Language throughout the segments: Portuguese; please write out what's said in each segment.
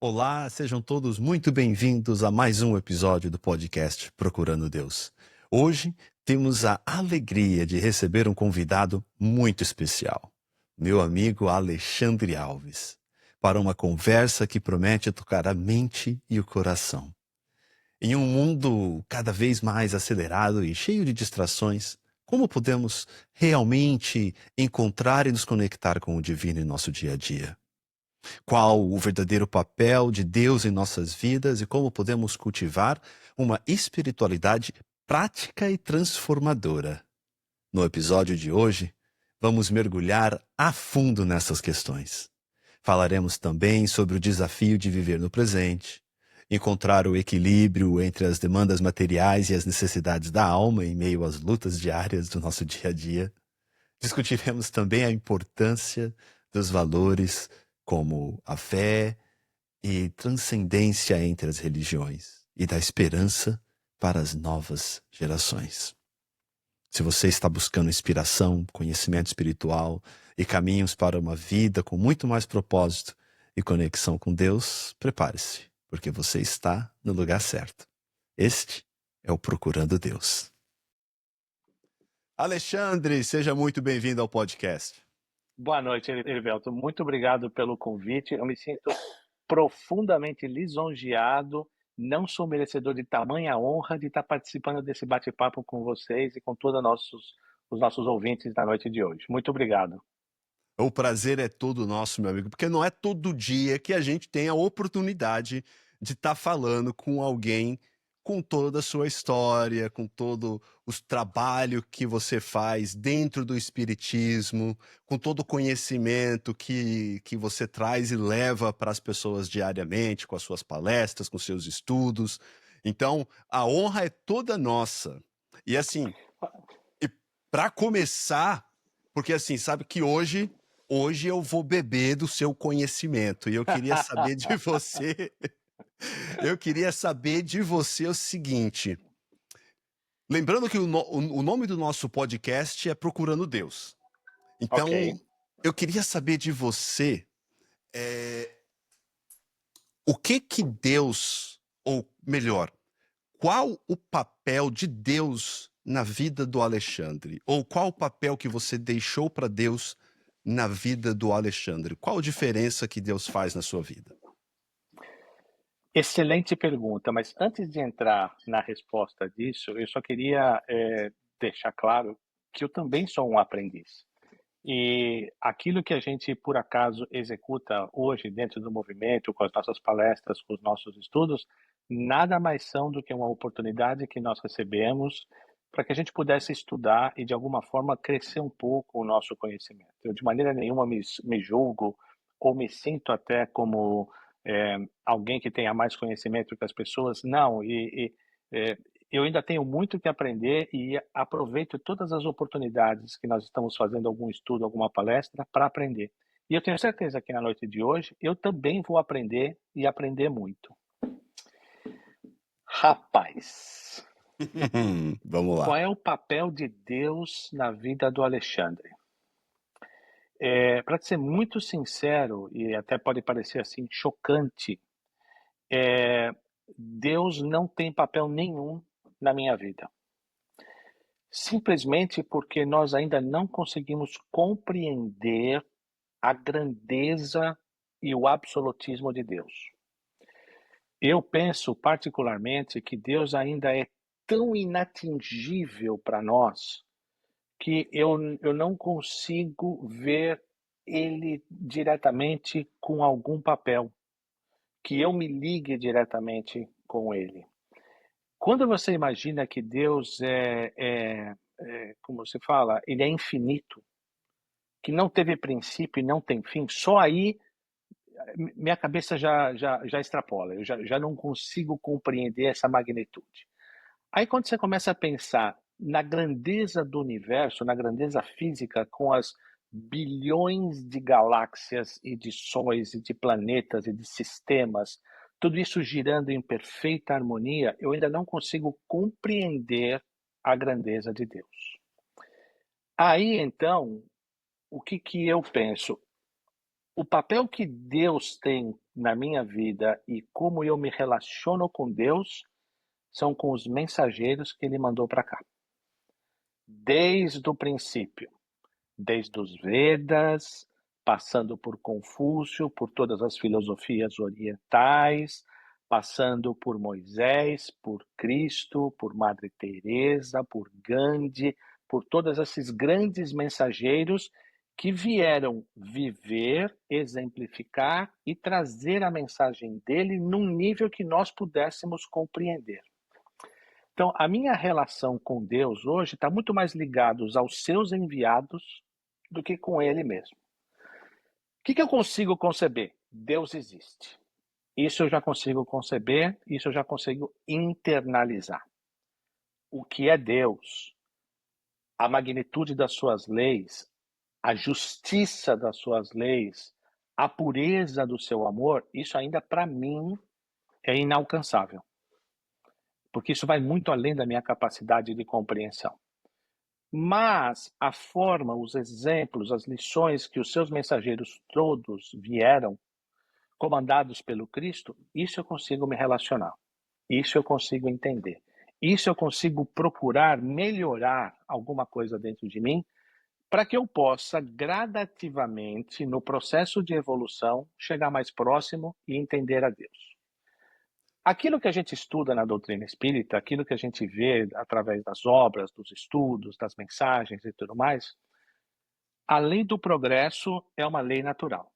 Olá, sejam todos muito bem-vindos a mais um episódio do podcast Procurando Deus. Hoje temos a alegria de receber um convidado muito especial, meu amigo Alexandre Alves, para uma conversa que promete tocar a mente e o coração. Em um mundo cada vez mais acelerado e cheio de distrações, como podemos realmente encontrar e nos conectar com o divino em nosso dia a dia? Qual o verdadeiro papel de Deus em nossas vidas e como podemos cultivar uma espiritualidade prática e transformadora? No episódio de hoje, vamos mergulhar a fundo nessas questões. Falaremos também sobre o desafio de viver no presente, encontrar o equilíbrio entre as demandas materiais e as necessidades da alma em meio às lutas diárias do nosso dia a dia. Discutiremos também a importância dos valores como a fé e transcendência entre as religiões e da esperança para as novas gerações. Se você está buscando inspiração, conhecimento espiritual e caminhos para uma vida com muito mais propósito e conexão com Deus, prepare-se, porque você está no lugar certo. Este é o Procurando Deus. Alexandre, seja muito bem-vindo ao podcast. Boa noite, Heriberto. Muito obrigado pelo convite. Eu me sinto profundamente lisonjeado. Não sou merecedor de tamanha honra de estar participando desse bate-papo com vocês e com todos os nossos ouvintes da noite de hoje. Muito obrigado. O prazer é todo nosso, meu amigo, porque não é todo dia que a gente tem a oportunidade de estar falando com alguém com toda a sua história, com todo o trabalho que você faz dentro do espiritismo, com todo o conhecimento que você traz e leva para as pessoas diariamente, com as suas palestras, com seus estudos. Então, a honra é toda nossa. E assim, para começar, porque assim, sabe que hoje eu vou beber do seu conhecimento e eu queria saber de você, eu queria saber de você o seguinte, lembrando que o nome do nosso podcast é Procurando Deus. Ok. Então, eu queria saber de você, o que Deus, ou melhor, qual o papel de Deus na vida do Alexandre? Ou qual o papel que você deixou para Deus na vida do Alexandre? Qual a diferença que Deus faz na sua vida? Excelente pergunta, mas antes de entrar na resposta disso, eu só queria deixar claro que eu também sou um aprendiz. E aquilo que a gente, por acaso, executa hoje dentro do movimento, com as nossas palestras, com os nossos estudos, nada mais são do que uma oportunidade que nós recebemos para que a gente pudesse estudar e, de alguma forma, crescer um pouco o nosso conhecimento. Eu, de maneira nenhuma, me julgo ou me sinto até como alguém que tenha mais conhecimento que as pessoas. Não, eu ainda tenho muito que aprender e aproveito todas as oportunidades que nós estamos fazendo algum estudo, alguma palestra, para aprender. E eu tenho certeza que na noite de hoje eu também vou aprender e aprender muito. Rapaz, Vamos qual lá. é o papel de Deus na vida do Alexandre? Para ser muito sincero, e até pode parecer assim chocante, Deus não tem papel nenhum na minha vida. Simplesmente porque nós ainda não conseguimos compreender a grandeza e o absolutismo de Deus. Eu penso particularmente que Deus ainda é tão inatingível para nós que eu não consigo ver ele diretamente com algum papel, que eu me ligue diretamente com ele. Quando você imagina que Deus como se fala, ele é infinito, que não teve princípio e não tem fim, só aí minha cabeça já extrapola, eu já não consigo compreender essa magnitude. Aí quando você começa a pensar na grandeza do universo, na grandeza física, com as bilhões de galáxias e de sóis e de planetas e de sistemas, tudo isso girando em perfeita harmonia, eu ainda não consigo compreender a grandeza de Deus. Aí então, o que eu penso? O papel que Deus tem na minha vida e como eu me relaciono com Deus são com os mensageiros que ele mandou para cá. Desde o princípio, desde os Vedas, passando por Confúcio, por todas as filosofias orientais, passando por Moisés, por Cristo, por Madre Teresa, por Gandhi, por todos esses grandes mensageiros que vieram viver, exemplificar e trazer a mensagem dele num nível que nós pudéssemos compreender. Então, a minha relação com Deus hoje está muito mais ligada aos seus enviados do que com ele mesmo. O que eu consigo conceber? Deus existe. Isso eu já consigo conceber, isso eu já consigo internalizar. O que é Deus? A magnitude das suas leis, a justiça das suas leis, a pureza do seu amor, isso ainda para mim é inalcançável. Porque isso vai muito além da minha capacidade de compreensão. Mas a forma, os exemplos, as lições que os seus mensageiros todos vieram, comandados pelo Cristo, isso eu consigo me relacionar. Isso eu consigo entender. Isso eu consigo procurar melhorar alguma coisa dentro de mim para que eu possa gradativamente, no processo de evolução, chegar mais próximo e entender a Deus. Aquilo que a gente estuda na doutrina espírita, aquilo que a gente vê através das obras, dos estudos, das mensagens e tudo mais, a lei do progresso é uma lei natural.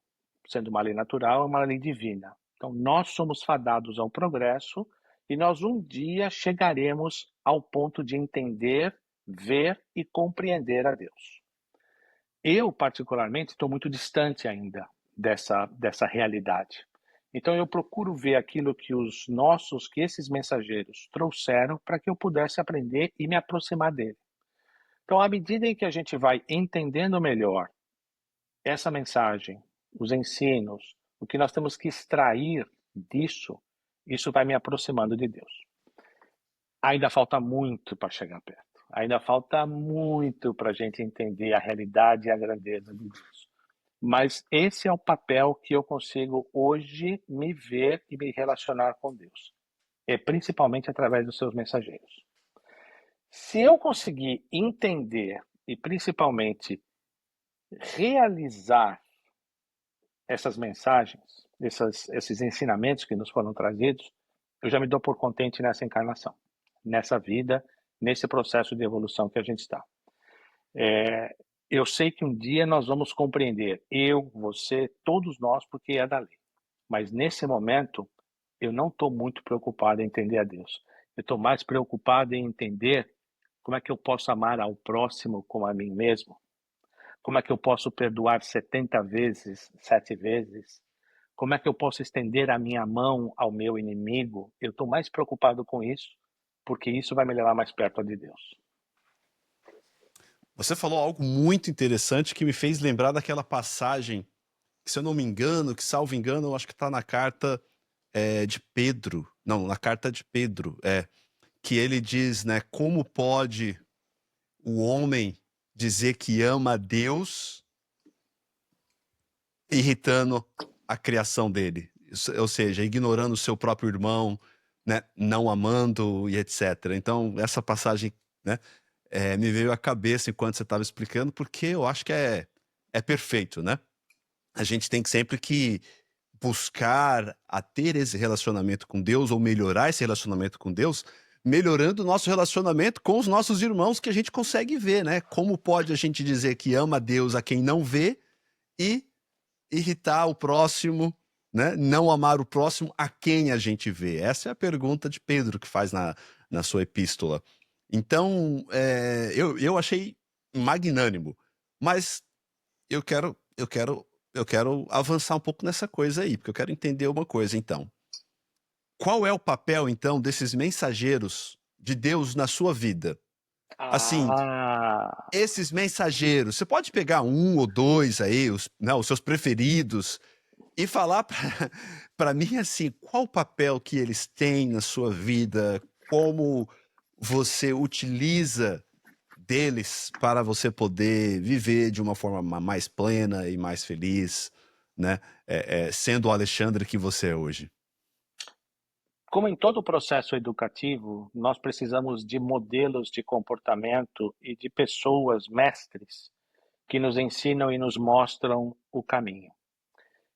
Sendo uma lei natural, é uma lei divina. Então, nós somos fadados ao progresso e nós um dia chegaremos ao ponto de entender, ver e compreender a Deus. Eu, particularmente, estou muito distante ainda dessa realidade. Então eu procuro ver aquilo que que esses mensageiros trouxeram para que eu pudesse aprender e me aproximar dele. Então, à medida em que a gente vai entendendo melhor essa mensagem, os ensinos, o que nós temos que extrair disso, isso vai me aproximando de Deus. Ainda falta muito para chegar perto. Ainda falta muito para a gente entender a realidade e a grandeza de Deus. Mas esse é o papel que eu consigo hoje me ver e me relacionar com Deus. É principalmente através dos seus mensageiros. Se eu conseguir entender e principalmente realizar essas mensagens, esses ensinamentos que nos foram trazidos, eu já me dou por contente nessa encarnação, nessa vida, nesse processo de evolução que a gente está. Eu sei que um dia nós vamos compreender, eu, você, todos nós, porque é da lei. Mas nesse momento, eu não estou muito preocupado em entender a Deus. Eu estou mais preocupado em entender como é que eu posso amar ao próximo como a mim mesmo. Como é que eu posso perdoar 70 vezes, 7 vezes? Como é que eu posso estender a minha mão ao meu inimigo? Eu estou mais preocupado com isso, porque isso vai me levar mais perto de Deus. Você falou algo muito interessante que me fez lembrar daquela passagem, que, se eu não me engano, que salvo engano, eu acho que está na carta de Pedro. Não, na carta de Pedro, que ele diz, né, como pode o homem dizer que ama a Deus irritando a criação dele, ou seja, ignorando o seu próprio irmão, né, não amando e etc. Então, essa passagem, né, me veio à cabeça enquanto você estava explicando, porque eu acho que é perfeito, né? A gente tem que sempre que buscar a ter esse relacionamento com Deus ou melhorar esse relacionamento com Deus, melhorando o nosso relacionamento com os nossos irmãos que a gente consegue ver, né? Como pode a gente dizer que ama a Deus a quem não vê e irritar o próximo, né? Não amar o próximo a quem a gente vê? Essa é a pergunta de Pedro que faz na sua epístola. Então, eu achei magnânimo, mas eu quero avançar um pouco nessa coisa aí, porque eu quero entender uma coisa, então. Qual é o papel, então, desses mensageiros de Deus na sua vida? Assim, esses mensageiros, você pode pegar um ou dois aí, os seus preferidos, e falar para mim, assim, qual o papel que eles têm na sua vida, como você utiliza deles para você poder viver de uma forma mais plena e mais feliz né, sendo o Alexandre que você é hoje? Como em todo o processo educativo, nós precisamos de modelos de comportamento e de pessoas mestres que nos ensinam e nos mostram o caminho.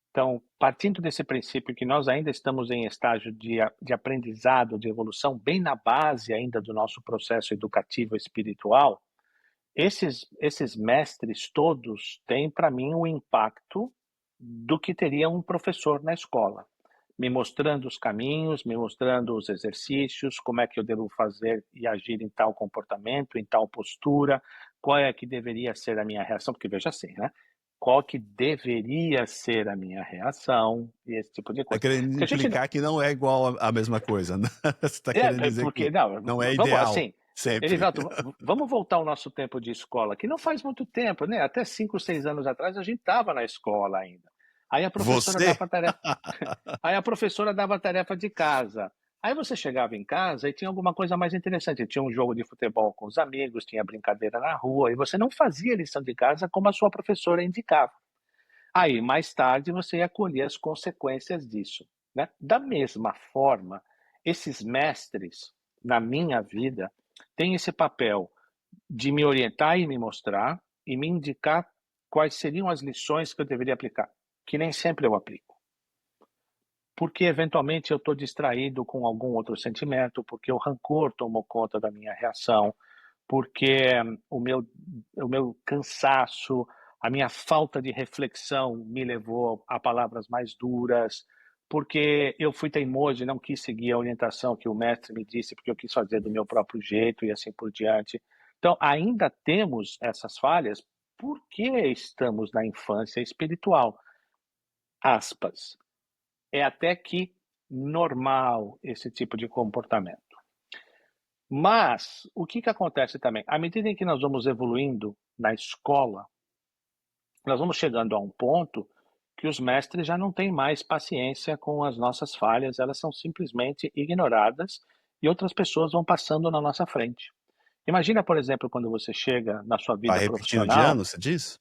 Então, partindo desse princípio que nós ainda estamos em estágio de aprendizado, de evolução, bem na base ainda do nosso processo educativo espiritual, esses mestres todos têm para mim o impacto do que teria um professor na escola, me mostrando os caminhos, me mostrando os exercícios, como é que eu devo fazer e agir em tal comportamento, em tal postura, qual é que deveria ser a minha reação, porque veja assim, né? Qual que deveria ser a minha reação e esse tipo de Tá coisa. querendo Porque a gente implicar que não é igual a mesma coisa, né? Você tá querendo dizer porque que não, não é vamos ideal, assim, sempre. Elivelto, vamos voltar ao nosso tempo de escola, que não faz muito tempo, né? Até 5, 6 anos atrás a gente estava na escola ainda. Aí a professora Você? dava tarefa, aí a professora dava tarefa de casa. Aí você chegava em casa e tinha alguma coisa mais interessante. Tinha um jogo de futebol com os amigos, tinha brincadeira na rua, e você não fazia lição de casa como a sua professora indicava. Aí, mais tarde, você ia colher as consequências disso, né? Da mesma forma, esses mestres, na minha vida, têm esse papel de me orientar e me mostrar e me indicar quais seriam as lições que eu deveria aplicar, que nem sempre eu aplico. Porque eventualmente eu estou distraído com algum outro sentimento, porque o rancor tomou conta da minha reação, porque o meu, o meu cansaço, a minha falta de reflexão me levou a palavras mais duras, porque eu fui teimoso e não quis seguir a orientação que o mestre me disse, porque eu quis fazer do meu próprio jeito e assim por diante. Então, ainda temos essas falhas porque estamos na infância espiritual. Aspas. É até que normal esse tipo de comportamento. Mas o que acontece também? À medida em que nós vamos evoluindo na escola, nós vamos chegando a um ponto que os mestres já não têm mais paciência com as nossas falhas, elas são simplesmente ignoradas e outras pessoas vão passando na nossa frente. Imagina, por exemplo, quando você chega na sua Vai vida repetindo de profissional, ano, você diz?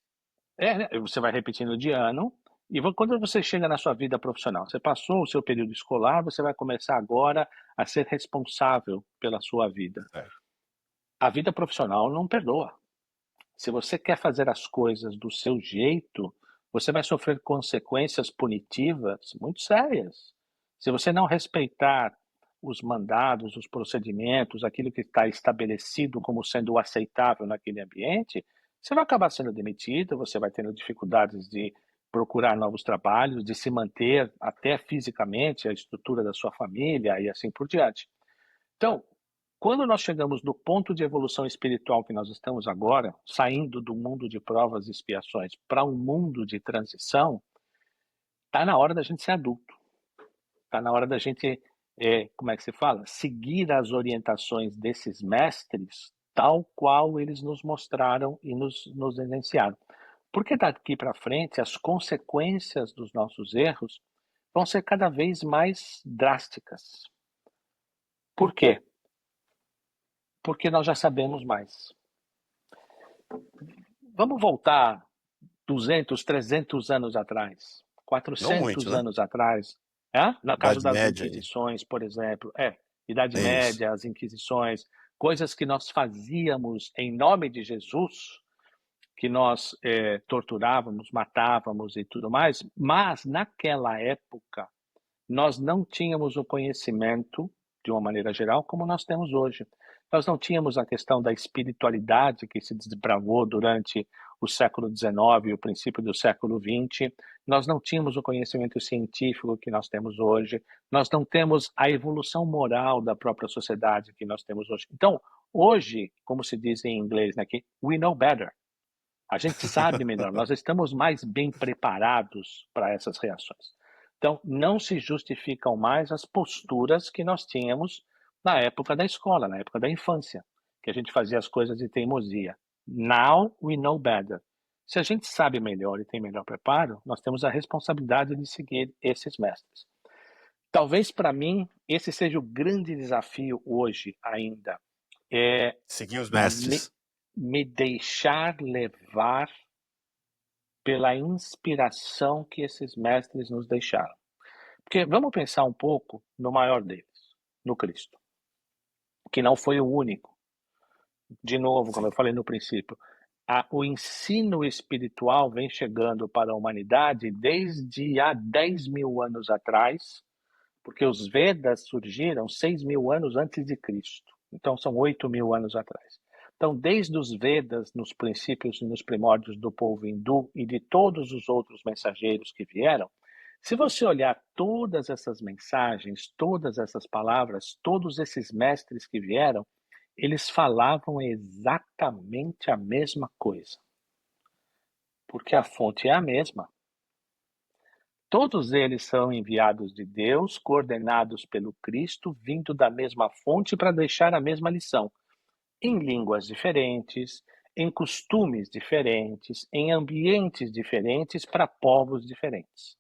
né, você vai repetindo de ano, e quando você chega na sua vida profissional, você passou o seu período escolar, você vai começar agora a ser responsável pela sua vida. Certo. A vida profissional não perdoa. Se você quer fazer as coisas do seu jeito, você vai sofrer consequências punitivas muito sérias. Se você não respeitar os mandados, os procedimentos, aquilo que está estabelecido como sendo aceitável naquele ambiente, você vai acabar sendo demitido, você vai tendo dificuldades de procurar novos trabalhos, de se manter até fisicamente a estrutura da sua família e assim por diante. Então, quando nós chegamos no ponto de evolução espiritual que nós estamos agora, saindo do mundo de provas e expiações para um mundo de transição, está na hora da gente ser adulto. Está na hora da gente, como é que se fala? Seguir as orientações desses mestres, tal qual eles nos mostraram e nos evidenciaram. Porque daqui para frente, as consequências dos nossos erros vão ser cada vez mais drásticas. Por quê? Porque nós já sabemos mais. Vamos voltar 200, 300 anos atrás, Não muito, 400 né? anos atrás, no caso Idade das média aí. Inquisições, por exemplo, Idade É isso. Média, as Inquisições, coisas que nós fazíamos em nome de Jesus, que nós torturávamos, matávamos e tudo mais, mas naquela época nós não tínhamos o conhecimento, de uma maneira geral, como nós temos hoje. Nós não tínhamos a questão da espiritualidade que se desbravou durante o século XIX e o princípio do século XX. Nós não tínhamos o conhecimento científico que nós temos hoje. Nós não temos a evolução moral da própria sociedade que nós temos hoje. Então, hoje, como se diz em inglês, né, que we know better. A gente sabe melhor, nós estamos mais bem preparados para essas reações. Então, não se justificam mais as posturas que nós tínhamos na época da escola, na época da infância, que a gente fazia as coisas de teimosia. Now we know better. Se a gente sabe melhor e tem melhor preparo, nós temos a responsabilidade de seguir esses mestres. Talvez para mim esse seja o grande desafio hoje ainda, é Seguir os me, mestres. me deixar levar pela inspiração que esses mestres nos deixaram. Porque vamos pensar um pouco no maior deles, no Cristo, que não foi o único. De novo, como Sim. eu falei no princípio, o ensino espiritual vem chegando para a humanidade desde há 10 mil anos atrás, porque os Vedas surgiram 6 mil anos antes de Cristo. Então, são 8 mil anos atrás. Então, desde os Vedas, nos princípios e nos primórdios do povo hindu e de todos os outros mensageiros que vieram, se você olhar todas essas mensagens, todas essas palavras, todos esses mestres que vieram, eles falavam exatamente a mesma coisa, porque a fonte é a mesma. Todos eles são enviados de Deus, coordenados pelo Cristo, vindo da mesma fonte para deixar a mesma lição, em línguas diferentes, em costumes diferentes, em ambientes diferentes, para povos diferentes.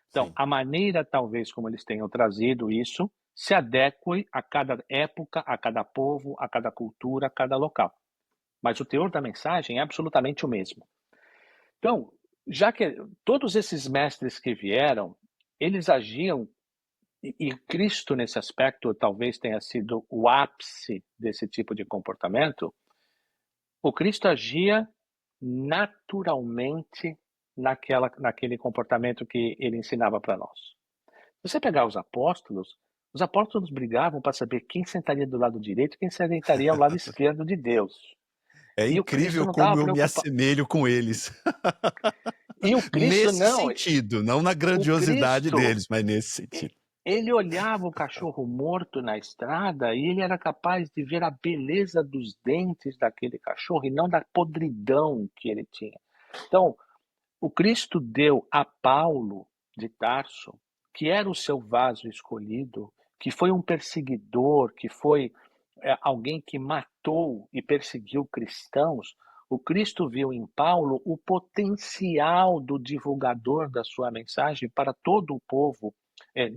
Então, Sim. a maneira, talvez, como eles tenham trazido isso, se adeque a cada época, a cada povo, a cada cultura, a cada local. Mas o teor da mensagem é absolutamente o mesmo. Então, já que todos esses mestres que vieram, eles agiam, e Cristo, nesse aspecto, talvez tenha sido o ápice desse tipo de comportamento, o Cristo agia naturalmente naquele comportamento que ele ensinava para nós. Se você pegar os apóstolos brigavam para saber quem sentaria do lado direito e quem sentaria ao lado esquerdo de Deus. É E o Cristo incrível não como estava eu me preocupado. assemelho com eles. E o Cristo Nesse não. sentido, não na O grandiosidade Cristo, deles, mas nesse sentido. ele olhava o cachorro morto na estrada e ele era capaz de ver a beleza dos dentes daquele cachorro e não da podridão que ele tinha. Então, o Cristo deu a Paulo de Tarso, que era o seu vaso escolhido, que foi um perseguidor, que foi alguém que matou e perseguiu cristãos. O Cristo viu em Paulo o potencial do divulgador da sua mensagem para todo o povo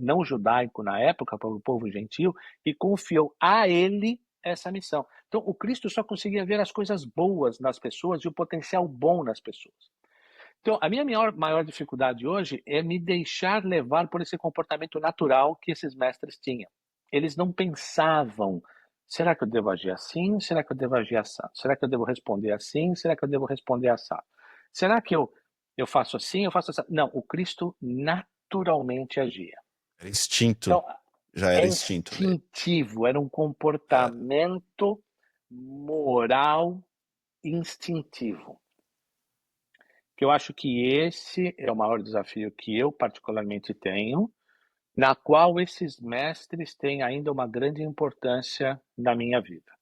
não judaico na época, para o povo gentil, e confiou a ele essa missão. Então, o Cristo só conseguia ver as coisas boas nas pessoas e o potencial bom nas pessoas. Então, a minha maior dificuldade hoje é me deixar levar por esse comportamento natural que esses mestres tinham. Eles não pensavam, será que eu devo agir assim? Será que eu devo agir assado? Será que eu devo responder assim? Será que eu devo responder assado? Será que eu faço assim? Eu faço assado? Não, o Cristo naturalmente agia. Era instinto, Então, já é era instinto nele. instintivo, era um comportamento moral instintivo. Que eu acho que esse é o maior desafio que eu particularmente tenho, na qual esses mestres têm ainda uma grande importância na minha vida,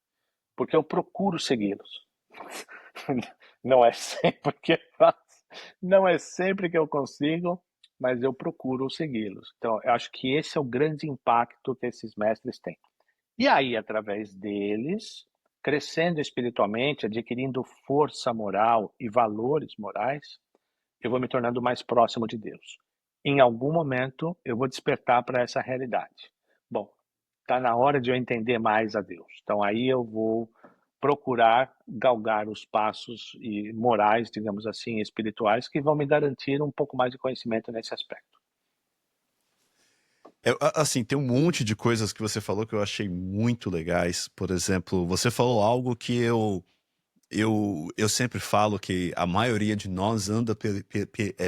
porque eu procuro segui-los. Não é sempre que eu faço, não é sempre que eu consigo, mas eu procuro segui-los. Então, eu acho que esse é o grande impacto que esses mestres têm. E aí, através deles, crescendo espiritualmente, adquirindo força moral e valores morais, eu vou me tornando mais próximo de Deus. Em algum momento, eu vou despertar para essa realidade. Bom, está na hora de eu entender mais a Deus. Então, aí eu vou procurar galgar os passos e morais, digamos assim, espirituais, que vão me garantir um pouco mais de conhecimento nesse aspecto. Assim, tem um monte de coisas que você falou que eu achei muito legais. Por exemplo, você falou algo que eu sempre falo que a maioria de nós anda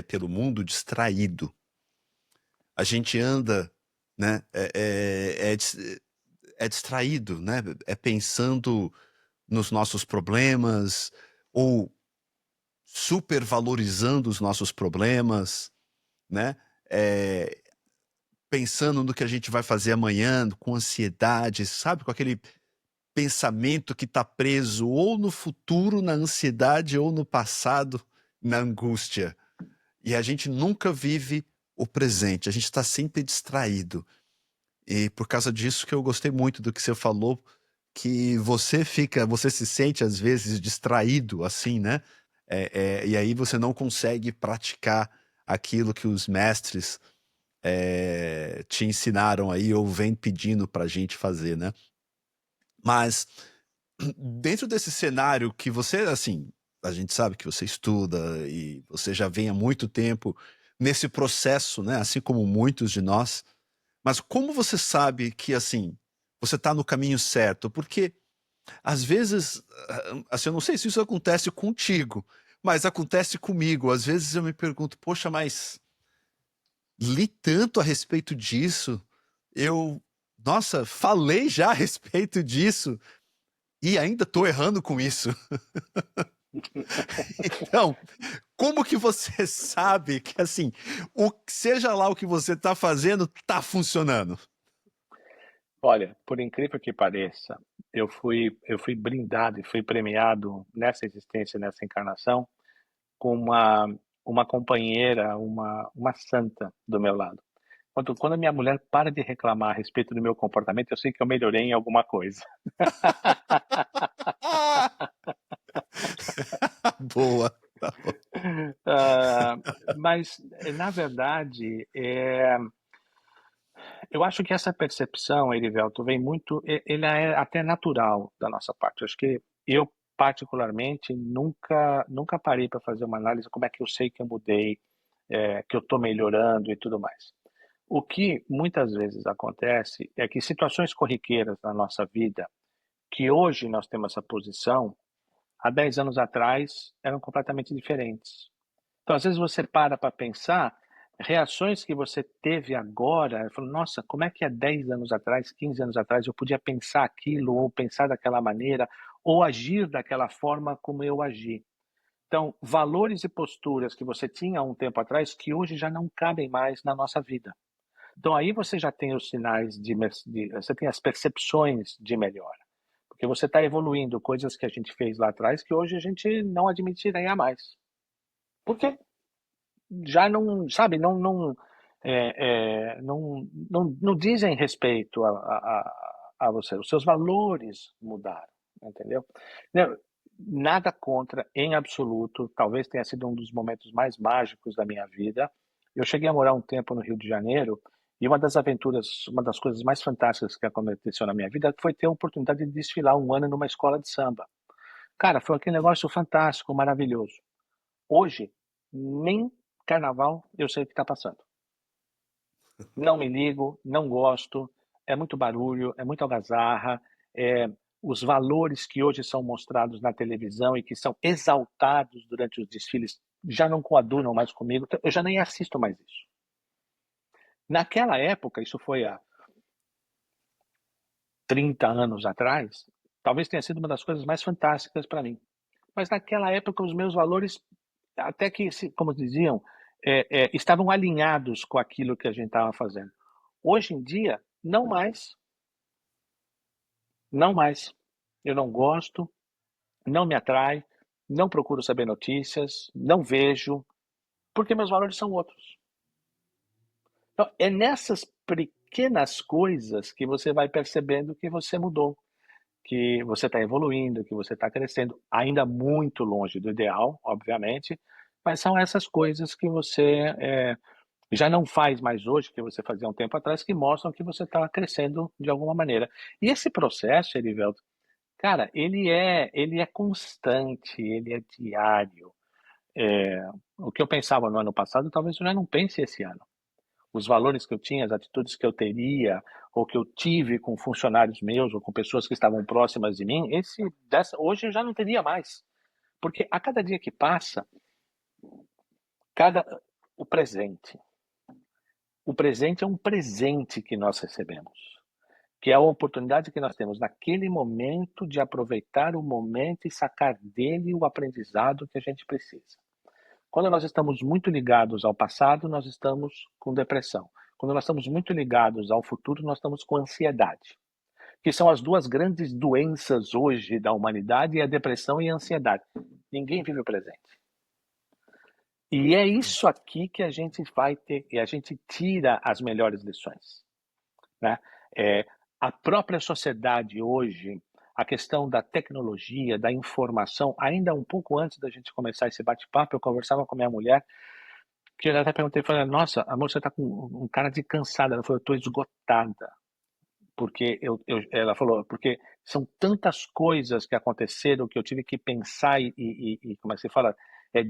pelo mundo distraído. A gente anda, né? É distraído, né? É pensando nos nossos problemas ou supervalorizando os nossos problemas, né? É, pensando no que a gente vai fazer amanhã, com ansiedade, sabe? Com aquele pensamento que está preso ou no futuro, na ansiedade, ou no passado, na angústia. E a gente nunca vive o presente, a gente está sempre distraído. E por causa disso que eu gostei muito do que você falou, que você se sente às vezes distraído assim, né? E aí você não consegue praticar aquilo que os mestres te ensinaram aí ou vem pedindo pra gente fazer, né? Mas dentro desse cenário que você, assim, a gente sabe que você estuda e você já vem há muito tempo nesse processo, né, assim como muitos de nós. Mas como você sabe que, assim, você está no caminho certo? Porque às vezes, assim, eu não sei se isso acontece contigo, mas acontece comigo. Às vezes eu me pergunto: "Poxa, mas li tanto a respeito disso, eu, nossa, falei já a respeito disso e ainda estou errando com isso". Então, como que você sabe que, assim, seja lá o que você está fazendo, está funcionando? Olha, por incrível que pareça, eu fui brindado e fui premiado nessa existência, nessa encarnação, com uma companheira, uma santa do meu lado. Quando a minha mulher para de reclamar a respeito do meu comportamento, eu sei que eu melhorei em alguma coisa. Boa, tá bom. Ah, mas, na verdade, eu acho que essa percepção, Erivelto, vem muito, ele é até natural da nossa parte. Eu acho que eu, particularmente, nunca parei para fazer uma análise como é que eu sei que eu mudei, que eu estou melhorando e tudo mais. O que muitas vezes acontece é que situações corriqueiras na nossa vida, que hoje nós temos essa posição, há 10 anos atrás eram completamente diferentes. Então, às vezes você para pensar, reações que você teve agora, eu falo, nossa, como é que há 10 anos atrás, 15 anos atrás, eu podia pensar aquilo, ou pensar daquela maneira, ou agir daquela forma como eu agi. Então, valores e posturas que você tinha há um tempo atrás, que hoje já não cabem mais na nossa vida. Então, aí você já tem os sinais você tem as percepções de melhora. Porque você está evoluindo coisas que a gente fez lá atrás que hoje a gente não admitiria mais. Por quê? Já não, sabe, não dizem respeito a você. Os seus valores mudaram, entendeu? Não, nada contra, em absoluto. Talvez tenha sido um dos momentos mais mágicos da minha vida. Eu cheguei a morar um tempo no Rio de Janeiro e uma das aventuras, uma das coisas mais fantásticas que aconteceu na minha vida foi ter a oportunidade de desfilar um ano numa escola de samba. Cara, foi aquele negócio fantástico, maravilhoso. Hoje, nem carnaval eu sei o que está passando. Não me ligo, não gosto, é muito barulho, é muita algazarra, os valores que hoje são mostrados na televisão e que são exaltados durante os desfiles já não coadunam mais comigo, então eu já nem assisto mais isso. Naquela época, isso foi há 30 anos atrás, talvez tenha sido uma das coisas mais fantásticas para mim. Mas naquela época os meus valores, até que, como diziam, estavam alinhados com aquilo que a gente estava fazendo. Hoje em dia, não mais, não mais. Eu não gosto, não me atrai, não procuro saber notícias, não vejo, porque meus valores são outros. Então, é nessas pequenas coisas que você vai percebendo que você mudou, que você está evoluindo, que você está crescendo, ainda muito longe do ideal, obviamente, mas são essas coisas que você já não faz mais hoje, que você fazia um tempo atrás, que mostram que você está crescendo de alguma maneira. E esse processo, Erivelto, cara, ele é constante, ele é diário. O que eu pensava no ano passado, talvez eu já não pense esse ano. Os valores que eu tinha, as atitudes que eu teria, ou que eu tive com funcionários meus, ou com pessoas que estavam próximas de mim, hoje eu já não teria mais. Porque a cada dia que passa, cada, o presente. O presente é um presente que nós recebemos, que é a oportunidade que nós temos naquele momento de aproveitar o momento e sacar dele o aprendizado que a gente precisa. Quando nós estamos muito ligados ao passado, nós estamos com depressão. Quando nós estamos muito ligados ao futuro, nós estamos com ansiedade, que são as duas grandes doenças hoje da humanidade, a depressão e a ansiedade. Ninguém vive o presente. E é isso aqui que a gente vai ter, e a gente tira as melhores lições, né? É, a própria sociedade hoje, a questão da tecnologia, da informação, ainda um pouco antes da gente começar esse bate-papo, eu conversava com a minha mulher, que eu até perguntei, falei, nossa, amor, você tá com um cara de cansada. Ela falou, eu tô esgotada. porque ela falou, porque são tantas coisas que aconteceram que eu tive que pensar e como é que se fala,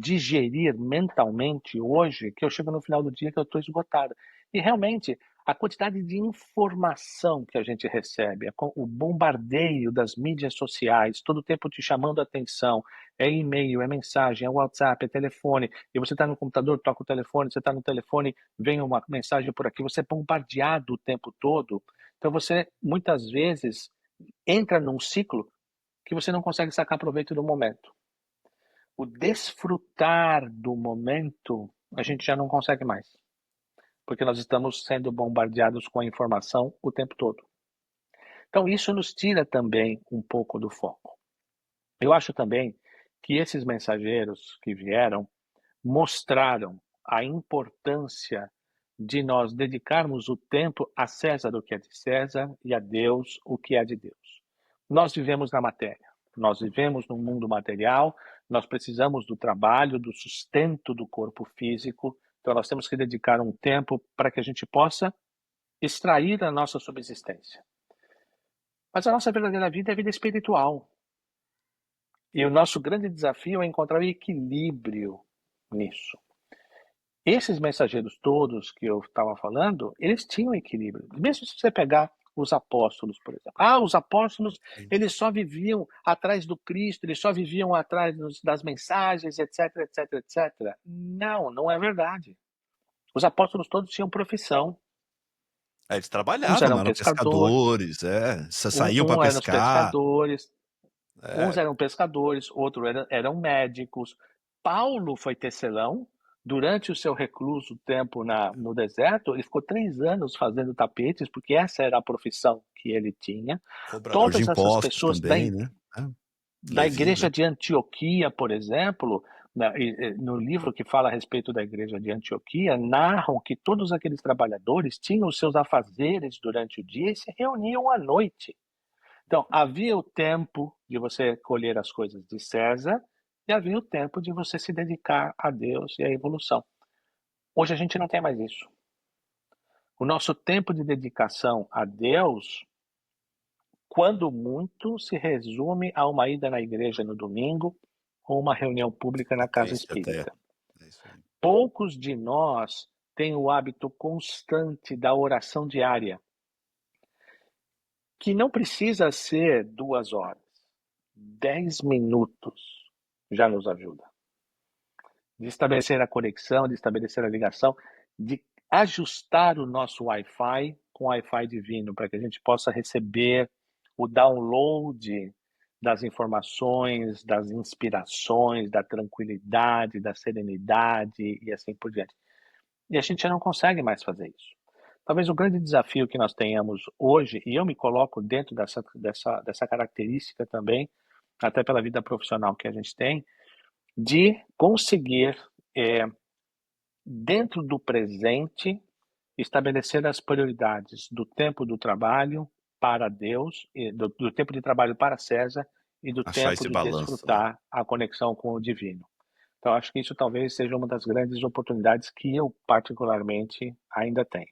digerir mentalmente hoje, que eu chego no final do dia que eu estou esgotada. E realmente, a quantidade de informação que a gente recebe, o bombardeio das mídias sociais, todo o tempo te chamando a atenção, é e-mail, é mensagem, é WhatsApp, é telefone, e você está no computador, toca o telefone, você está no telefone, vem uma mensagem por aqui, você é bombardeado o tempo todo. Então você, muitas vezes, entra num ciclo que você não consegue sacar proveito do momento. O desfrutar do momento, a gente já não consegue mais, porque nós estamos sendo bombardeados com a informação o tempo todo. Então isso nos tira também um pouco do foco. Eu acho também que esses mensageiros que vieram mostraram a importância de nós dedicarmos o tempo a César o que é de César e a Deus o que é de Deus. Nós vivemos na matéria, nós vivemos no mundo material, nós precisamos do trabalho, do sustento do corpo físico, então nós temos que dedicar um tempo para que a gente possa extrair a nossa subsistência. Mas a nossa verdadeira vida é a vida espiritual. E o nosso grande desafio é encontrar o equilíbrio nisso. Esses mensageiros todos que eu estava falando, eles tinham equilíbrio. Mesmo se você pegar os apóstolos, por exemplo. Os apóstolos, eles só viviam atrás do Cristo, eles só viviam atrás das mensagens, etc, etc, etc. Não, não é verdade. Os apóstolos todos tinham profissão. Eles Uns trabalhavam, eram eram pescadores, pescadores, saíam para eram os pescar. pescadores, uns É, eram pescadores, outros eram médicos. Paulo foi tecelão. Durante o seu recluso tempo no deserto, ele ficou 3 anos fazendo tapetes, porque essa era a profissão que ele tinha. cobrador de Todas essas impostos pessoas também, né? da igreja Levita. de Antioquia, por exemplo, no livro que fala a respeito da igreja de Antioquia, narram que todos aqueles trabalhadores tinham os seus afazeres durante o dia e se reuniam à noite. Então, havia o tempo de você colher as coisas de César e havia o tempo de você se dedicar a Deus e à evolução. Hoje a gente não tem mais isso. O nosso tempo de dedicação a Deus, quando muito, se resume a uma ida na igreja no domingo ou uma reunião pública na casa Triste até. espírita. É isso aí. Poucos de nós têm o hábito constante da oração diária, que não precisa ser 2 horas. 10 minutos já nos ajuda. De estabelecer a conexão, de estabelecer a ligação, de ajustar o nosso Wi-Fi com o Wi-Fi divino, para que a gente possa receber o download das informações, das inspirações, da tranquilidade, da serenidade e assim por diante. E a gente já não consegue mais fazer isso. Talvez o grande desafio que nós tenhamos hoje, e eu me coloco dentro dessa característica também, até pela vida profissional que a gente tem, de conseguir, dentro do presente, estabelecer as prioridades do tempo do trabalho para Deus, do tempo de trabalho para César e do Achar tempo esse de balanço, né? desfrutar a conexão com o divino. Então, acho que isso talvez seja uma das grandes oportunidades que eu, particularmente, ainda tenho.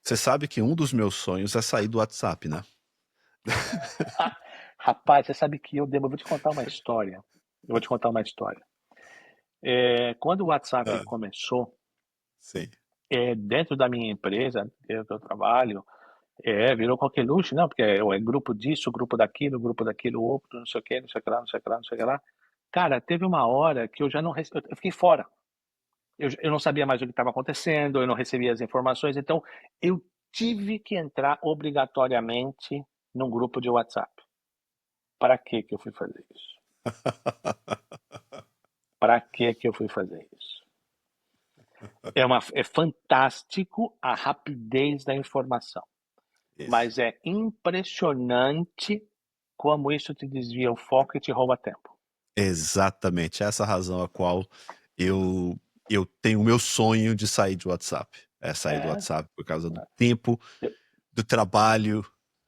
Você sabe que um dos meus sonhos é sair do WhatsApp, né? Rapaz, você sabe que eu vou te contar uma história. Eu vou te contar uma história. Quando o WhatsApp Ah, começou, sim. dentro da minha empresa, dentro do trabalho, virou qualquer luxo, não, porque é grupo disso, grupo daquilo, outro, não sei o que, não sei o que lá, não sei o que lá, não sei o que lá. Cara, teve uma hora que eu já não eu fiquei fora. Eu não sabia mais o que estava acontecendo, eu não recebia as informações, então eu tive que entrar obrigatoriamente num grupo de WhatsApp. Para que eu fui fazer isso? Para que eu fui fazer isso? É fantástico a rapidez da informação, Isso. mas é impressionante como isso te desvia o foco e te rouba tempo. Exatamente. Essa razão a qual eu, eu tenho o meu sonho de sair do WhatsApp. É sair do É, WhatsApp por causa do tempo, eu- do trabalho,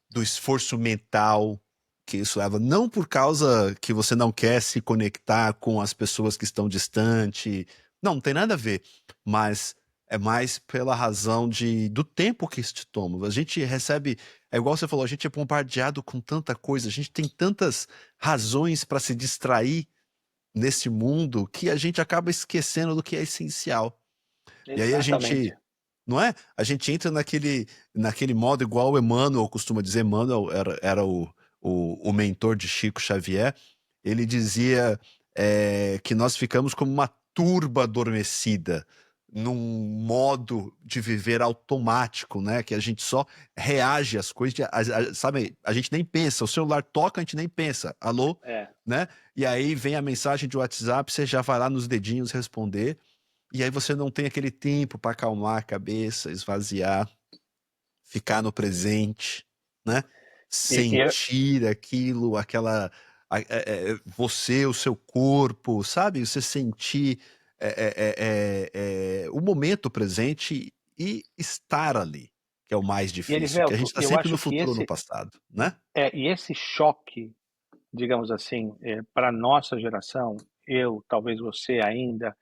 do esforço mental que isso leva. Não por causa que você não quer se conectar com as pessoas que estão distante. Não tem nada a ver. Mas é mais pela razão do tempo que isso te toma. A gente recebe, é igual você falou, a gente é bombardeado com tanta coisa, a gente tem tantas razões para se distrair nesse mundo que a gente acaba esquecendo do que é essencial. E aí a Exatamente. gente, não é? A gente entra naquele modo igual o Emmanuel costuma dizer. Emmanuel era o mentor de Chico Xavier. Ele dizia que nós ficamos como uma turba adormecida, num modo de viver automático, né? Que a gente só reage às coisas, sabe? A gente nem pensa, o celular toca, a gente nem pensa, alô, É. né? E aí vem a mensagem de WhatsApp, você já vai lá nos dedinhos responder, e aí você não tem aquele tempo para acalmar a cabeça, esvaziar, ficar no presente, né? E Sentir aquilo, você, o seu corpo, sabe? Você sentir o momento presente e estar ali, que é o mais difícil, que a gente Elivelto, está eu sempre no acho que futuro ou no passado, né? esse choque, digamos assim, para nossa geração, eu, talvez você ainda,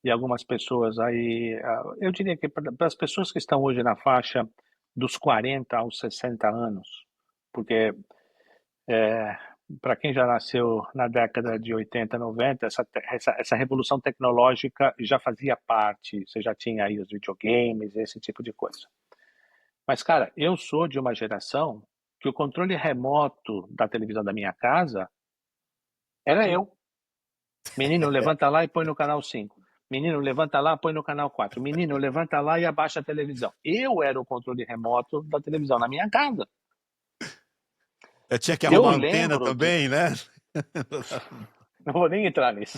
e algumas pessoas aí, eu diria que para as pessoas que estão hoje na faixa dos 40 aos 60 anos, porque para quem já nasceu na década de 80, 90, essa revolução tecnológica já fazia parte, você já tinha aí os videogames, esse tipo de coisa. Mas, cara, eu sou de uma geração que o controle remoto da televisão da minha casa era eu. Menino, levanta lá e põe no canal 5. Menino, levanta lá, põe no canal 4. Menino, levanta lá e abaixa a televisão. Eu era o controle remoto da televisão na minha casa. Eu tinha que Eu arrumar antena lembro de. também, né? Não vou nem entrar nisso.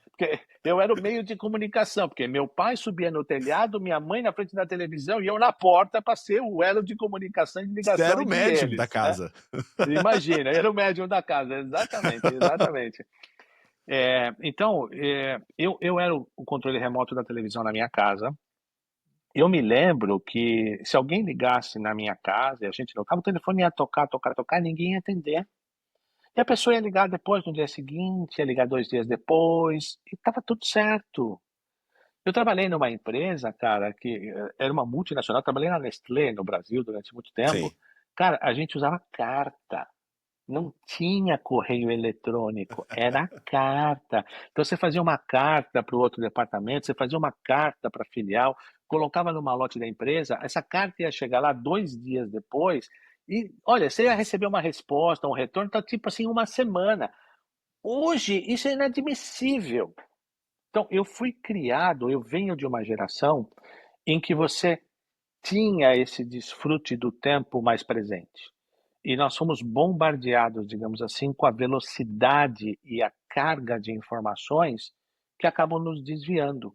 Porque eu era o meio de comunicação, porque meu pai subia no telhado, minha mãe na frente da televisão e eu na porta para ser o elo de comunicação e de Você ligação era o entre médium da eles, né? casa. Imagina, era o médium da casa, exatamente, exatamente. Então, eu era o controle remoto da televisão na minha casa. Eu me lembro que se alguém ligasse na minha casa e a gente tocava, o telefone ia tocar, tocar, tocar, ninguém ia atender. E a pessoa ia ligar depois, no dia seguinte, ia ligar 2 dias depois, e estava tudo certo. Eu trabalhei numa empresa, cara, que era uma multinacional, trabalhei na Nestlé, no Brasil, durante muito tempo. Sim. Cara, a gente usava carta. Não tinha correio eletrônico, era carta. Então você fazia uma carta para o outro departamento, você fazia uma carta para a filial, colocava no malote da empresa, essa carta ia chegar lá 2 dias depois, e olha, você ia receber uma resposta, um retorno, tá tipo assim, uma semana. Hoje, isso é inadmissível. Então, eu fui criado, eu venho de uma geração em que você tinha esse desfrute do tempo mais presente. E nós fomos bombardeados, digamos assim, com a velocidade e a carga de informações que acabam nos desviando.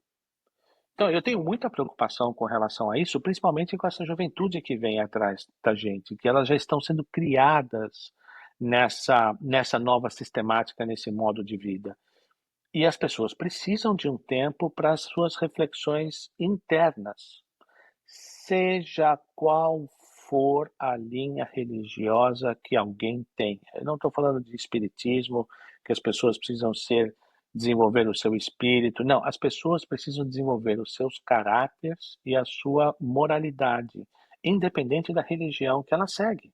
Então, eu tenho muita preocupação com relação a isso, principalmente com essa juventude que vem atrás da gente, que elas já estão sendo criadas nessa nova sistemática, nesse modo de vida. E as pessoas precisam de um tempo para as suas reflexões internas, seja qual for a linha religiosa que alguém tem. Eu não estou falando de espiritismo, que as pessoas precisam desenvolver o seu espírito. Não, as pessoas precisam desenvolver os seus caráteres e a sua moralidade, independente da religião que ela segue.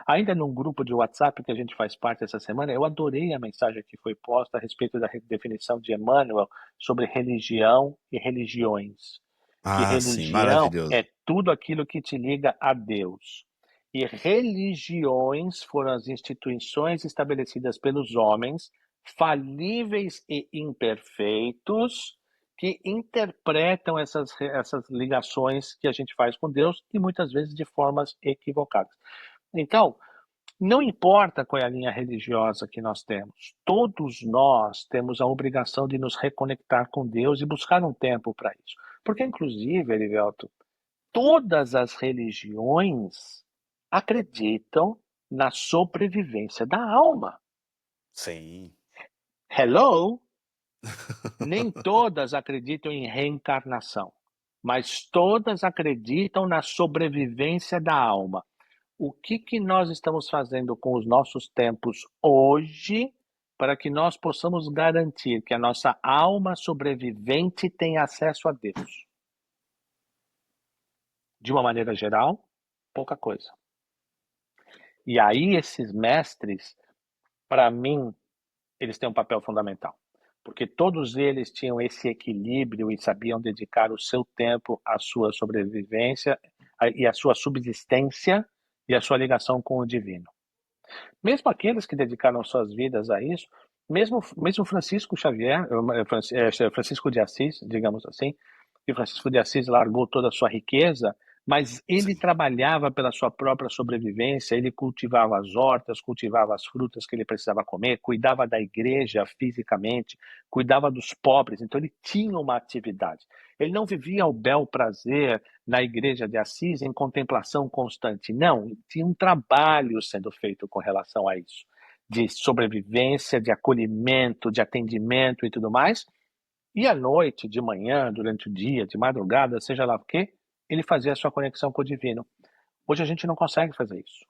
Ainda num grupo de WhatsApp que a gente faz parte essa semana, eu adorei a mensagem que foi posta a respeito da definição de Emmanuel sobre religião e religiões. Que Ah, sim, religião maravilhoso. é tudo aquilo que te liga a Deus. E religiões foram as instituições estabelecidas pelos homens, falíveis e imperfeitos, que interpretam essas ligações que a gente faz com Deus e muitas vezes de formas equivocadas. Então, não importa qual é a linha religiosa que nós temos, todos nós temos a obrigação de nos reconectar com Deus e buscar um tempo para isso. Porque, inclusive, Erivelto, todas as religiões acreditam na sobrevivência da alma. Sim. Hello? Nem todas acreditam em reencarnação, mas todas acreditam na sobrevivência da alma. O que nós estamos fazendo com os nossos tempos hoje para que nós possamos garantir que a nossa alma sobrevivente tenha acesso a Deus. De uma maneira geral, pouca coisa. E aí esses mestres, para mim, eles têm um papel fundamental, porque todos eles tinham esse equilíbrio e sabiam dedicar o seu tempo à sua sobrevivência e à sua subsistência e à sua ligação com o divino. Mesmo aqueles que dedicaram suas vidas a isso, mesmo Francisco Xavier, Francisco de Assis, digamos assim, que Francisco de Assis largou toda a sua riqueza, mas ele Sim. trabalhava pela sua própria sobrevivência, ele cultivava as hortas, cultivava as frutas que ele precisava comer, cuidava da igreja fisicamente, cuidava dos pobres, então ele tinha uma atividade. Ele não vivia o bel prazer na igreja de Assis em contemplação constante, não, tinha um trabalho sendo feito com relação a isso, de sobrevivência, de acolhimento, de atendimento e tudo mais, e à noite, de manhã, durante o dia, de madrugada, seja lá o quê, ele fazia a sua conexão com o divino. Hoje a gente não consegue fazer isso.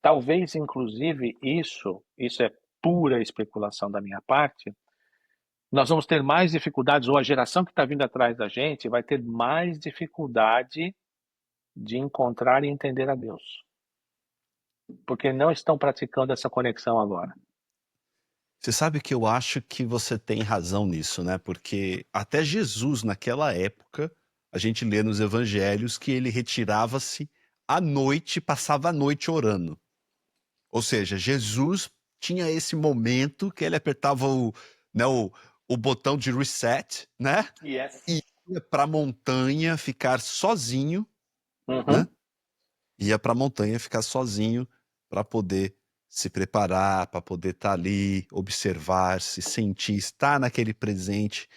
Talvez, inclusive, isso é pura especulação da minha parte, nós vamos ter mais dificuldades, ou a geração que está vindo atrás da gente vai ter mais dificuldade de encontrar e entender a Deus, porque não estão praticando essa conexão agora. Você sabe que eu acho que você tem razão nisso, né? Porque até Jesus, naquela época, a gente lê nos evangelhos que ele retirava-se à noite, passava a noite orando. Ou seja, Jesus tinha esse momento que ele apertava né, o botão de reset, né? Yes. E ia para a montanha ficar sozinho, né? Uhum. Ia para a montanha ficar sozinho para poder se preparar, para poder estar ali, observar, se sentir, estar naquele presente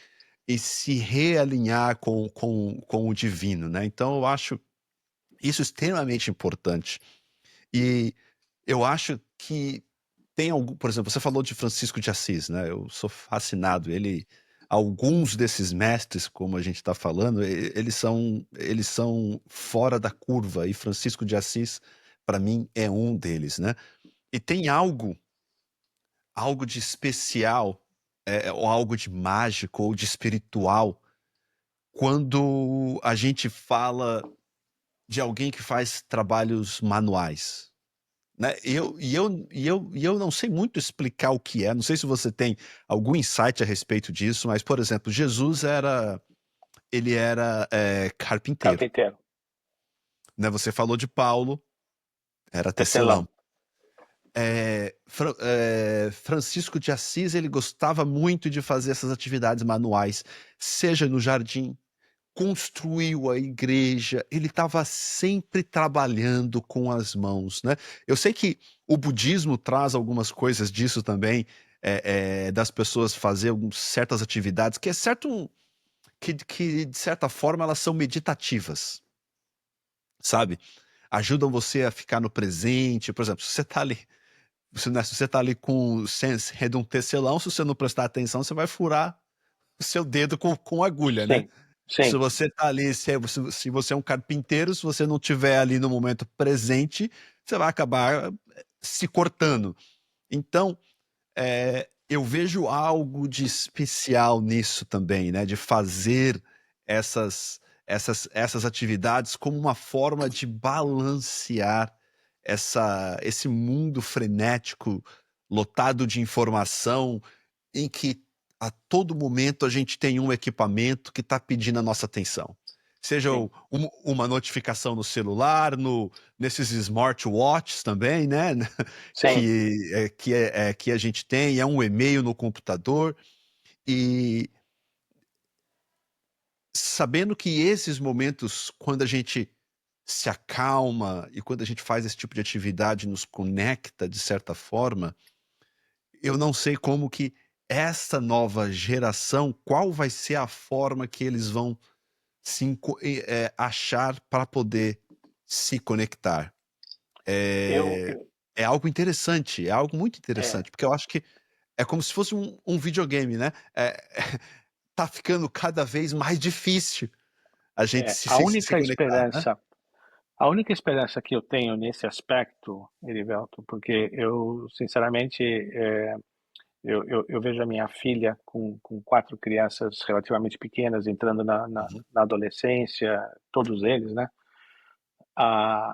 e se realinhar com o divino, né? Então eu acho isso extremamente importante. E eu acho que tem algum, por exemplo, você falou de Francisco de Assis, né? Eu sou fascinado. Alguns desses mestres, como a gente está falando, eles são fora da curva. E Francisco de Assis, para mim, é um deles, né? E tem algo de especial, ou algo de mágico ou de espiritual, quando a gente fala de alguém que faz trabalhos manuais. Né, eu não sei muito explicar o que é, não sei se você tem algum insight a respeito disso, mas, por exemplo, Jesus ele era, carpinteiro, Carpinteiro, né, você falou de Paulo, era tecelão. tecelão. Francisco de Assis, ele gostava muito de fazer essas atividades manuais, seja no jardim, construiu a igreja, ele estava sempre trabalhando com as mãos, né. Eu sei que o budismo traz algumas coisas disso também, das pessoas fazer certas atividades que é certo que de certa forma elas são meditativas, sabe. Ajudam você a ficar no presente, por exemplo, se você está ali se você tá ali com sendo um tecelão, se você não prestar atenção, você vai furar o seu dedo com agulha, né. Sim, Se sim. você tá ali, se você é um carpinteiro, se você não tiver ali no momento presente, você vai acabar se cortando. Então, eu vejo algo de especial nisso também, né, de fazer essas atividades como uma forma de balancear esse mundo frenético, lotado de informação, em que a todo momento a gente tem um equipamento que está pedindo a nossa atenção. Seja Sim, uma notificação no celular, nesses smartwatches também, né? sim. Que a gente tem, é um e-mail no computador, e sabendo que esses momentos, quando a gente se acalma e quando a gente faz esse tipo de atividade, nos conecta de certa forma, eu não sei como que essa nova geração, qual vai ser a forma que eles vão achar para poder se conectar. Eu, É, é algo interessante, é algo muito é, interessante, porque eu acho que é como se fosse um videogame, né? Tá ficando cada vez mais difícil a gente se conectar, né? a única esperança que eu tenho nesse aspecto, Erivelto, porque eu, sinceramente, Eu vejo a minha filha com 4 crianças relativamente pequenas entrando Uhum. na adolescência, todos eles, né?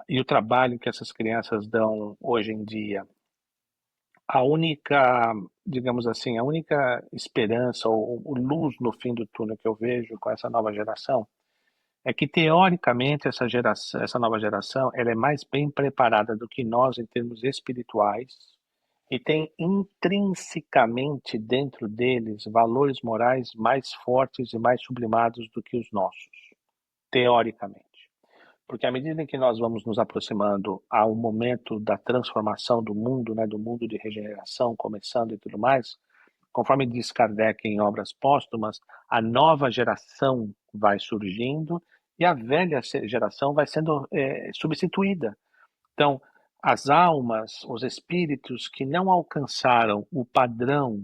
E o trabalho que essas crianças dão hoje em dia, a única, digamos assim, a única esperança ou luz no fim do túnel que eu vejo com essa nova geração é que, teoricamente, essa nova geração, ela é mais bem preparada do que nós em termos espirituais e tem intrinsecamente dentro deles valores morais mais fortes e mais sublimados do que os nossos, teoricamente. Porque à medida em que nós vamos nos aproximando ao momento da transformação do mundo, né, do mundo de regeneração começando e tudo mais, conforme diz Kardec em Obras Póstumas, a nova geração vai surgindo e a velha geração vai sendo substituída. Então, as almas, os espíritos que não alcançaram o padrão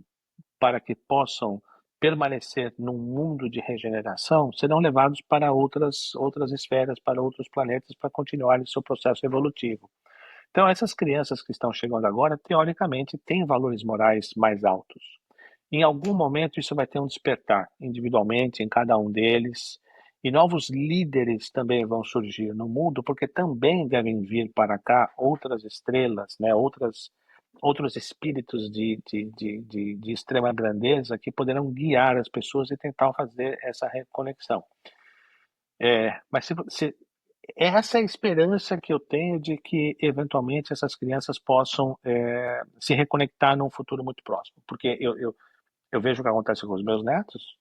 para que possam permanecer num mundo de regeneração serão levados para outras esferas, para outros planetas, para continuarem seu processo evolutivo. Então, essas crianças que estão chegando agora, teoricamente, têm valores morais mais altos. Em algum momento, isso vai ter um despertar, individualmente, em cada um deles, e novos líderes também vão surgir no mundo, porque também devem vir para cá outras estrelas, né, outros espíritos de extrema grandeza que poderão guiar as pessoas e tentar fazer essa reconexão. Mas essa é a esperança que eu tenho de que, eventualmente, essas crianças possam se reconectar num futuro muito próximo. Porque eu vejo o que acontece com os meus netos.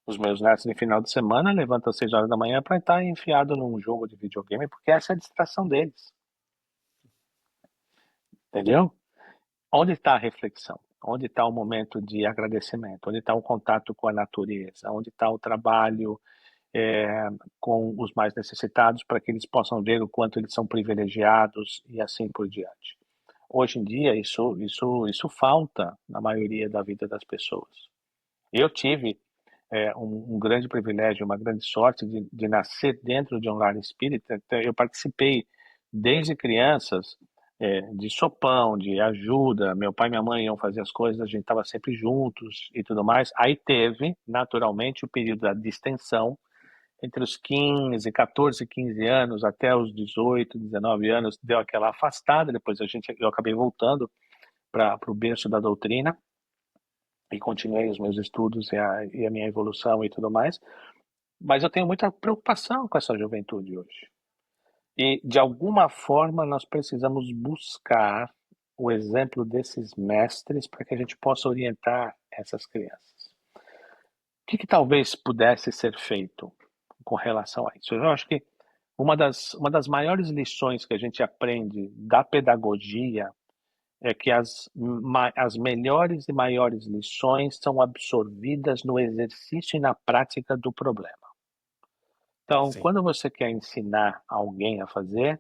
Os meus netos, no final de semana, levantam às 6 horas da manhã para estar enfiado num jogo de videogame, porque essa é a distração deles. Entendeu? Onde está a reflexão? Onde está o momento de agradecimento? Onde está o contato com a natureza? Onde está o trabalho com os mais necessitados para que eles possam ver o quanto eles são privilegiados e assim por diante? Hoje em dia, isso falta na maioria da vida das pessoas. Eu tive um grande privilégio, uma grande sorte de nascer dentro de um lar espírita. Então, eu participei desde crianças de sopão, de ajuda. Meu pai e minha mãe iam fazer as coisas, a gente estava sempre juntos e tudo mais. Aí teve, naturalmente, o período da distensão entre os 15, 14, 15 anos até os 18, 19 anos, deu aquela afastada. Depois eu acabei voltando para o berço da doutrina e continuei os meus estudos e a minha evolução e tudo mais. Mas eu tenho muita preocupação com essa juventude hoje. E, de alguma forma, nós precisamos buscar o exemplo desses mestres para que a gente possa orientar essas crianças. O que talvez pudesse ser feito com relação a isso? Eu acho que uma das maiores lições que a gente aprende da pedagogia é que as melhores e maiores lições são absorvidas no exercício e na prática do problema. Então, Sim. quando você quer ensinar alguém a fazer,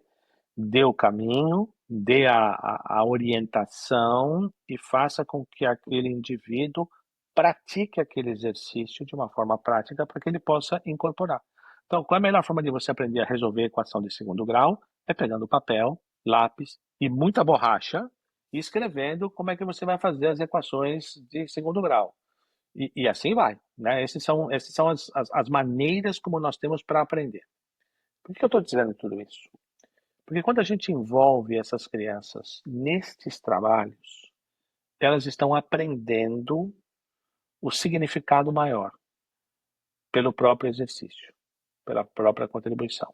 dê o caminho, dê a orientação e faça com que aquele indivíduo pratique aquele exercício de uma forma prática para que ele possa incorporar. Então, qual é a melhor forma de você aprender a resolver equação de segundo grau? É pegando papel, lápis e muita borracha e escrevendo como é que você vai fazer as equações de segundo grau. E assim vai, né? Essas são as maneiras como nós temos para aprender. Por que eu estou dizendo tudo isso? Porque quando a gente envolve essas crianças nestes trabalhos, elas estão aprendendo o significado maior pelo próprio exercício, pela própria contribuição.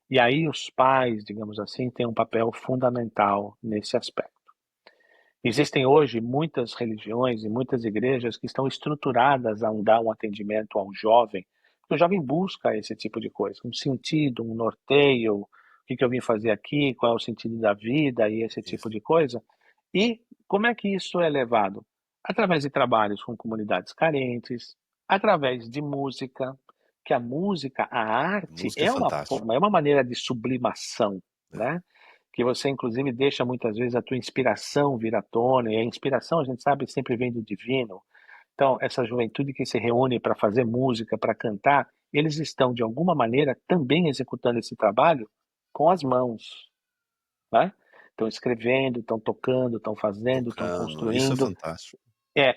E aí os pais, digamos assim, têm um papel fundamental nesse aspecto. Existem hoje muitas religiões e muitas igrejas que estão estruturadas a dar um atendimento ao jovem, porque o jovem busca esse tipo de coisa, um sentido, um norteio, o que eu vim fazer aqui, qual é o sentido da vida e esse tipo Isso. de coisa. E como é que isso é levado? Através de trabalhos com comunidades carentes, através de música, que a música, a arte Música é fantástico. é uma maneira de sublimação, É. né? Que você inclusive deixa muitas vezes a tua inspiração vir à tona, e a inspiração, a gente sabe, sempre vem do divino. Então, essa juventude que se reúne para fazer música, para cantar, eles estão, de alguma maneira, também executando esse trabalho com as mãos, né? estão escrevendo, estão tocando, estão fazendo, estão Tocando, isso é construindo. fantástico.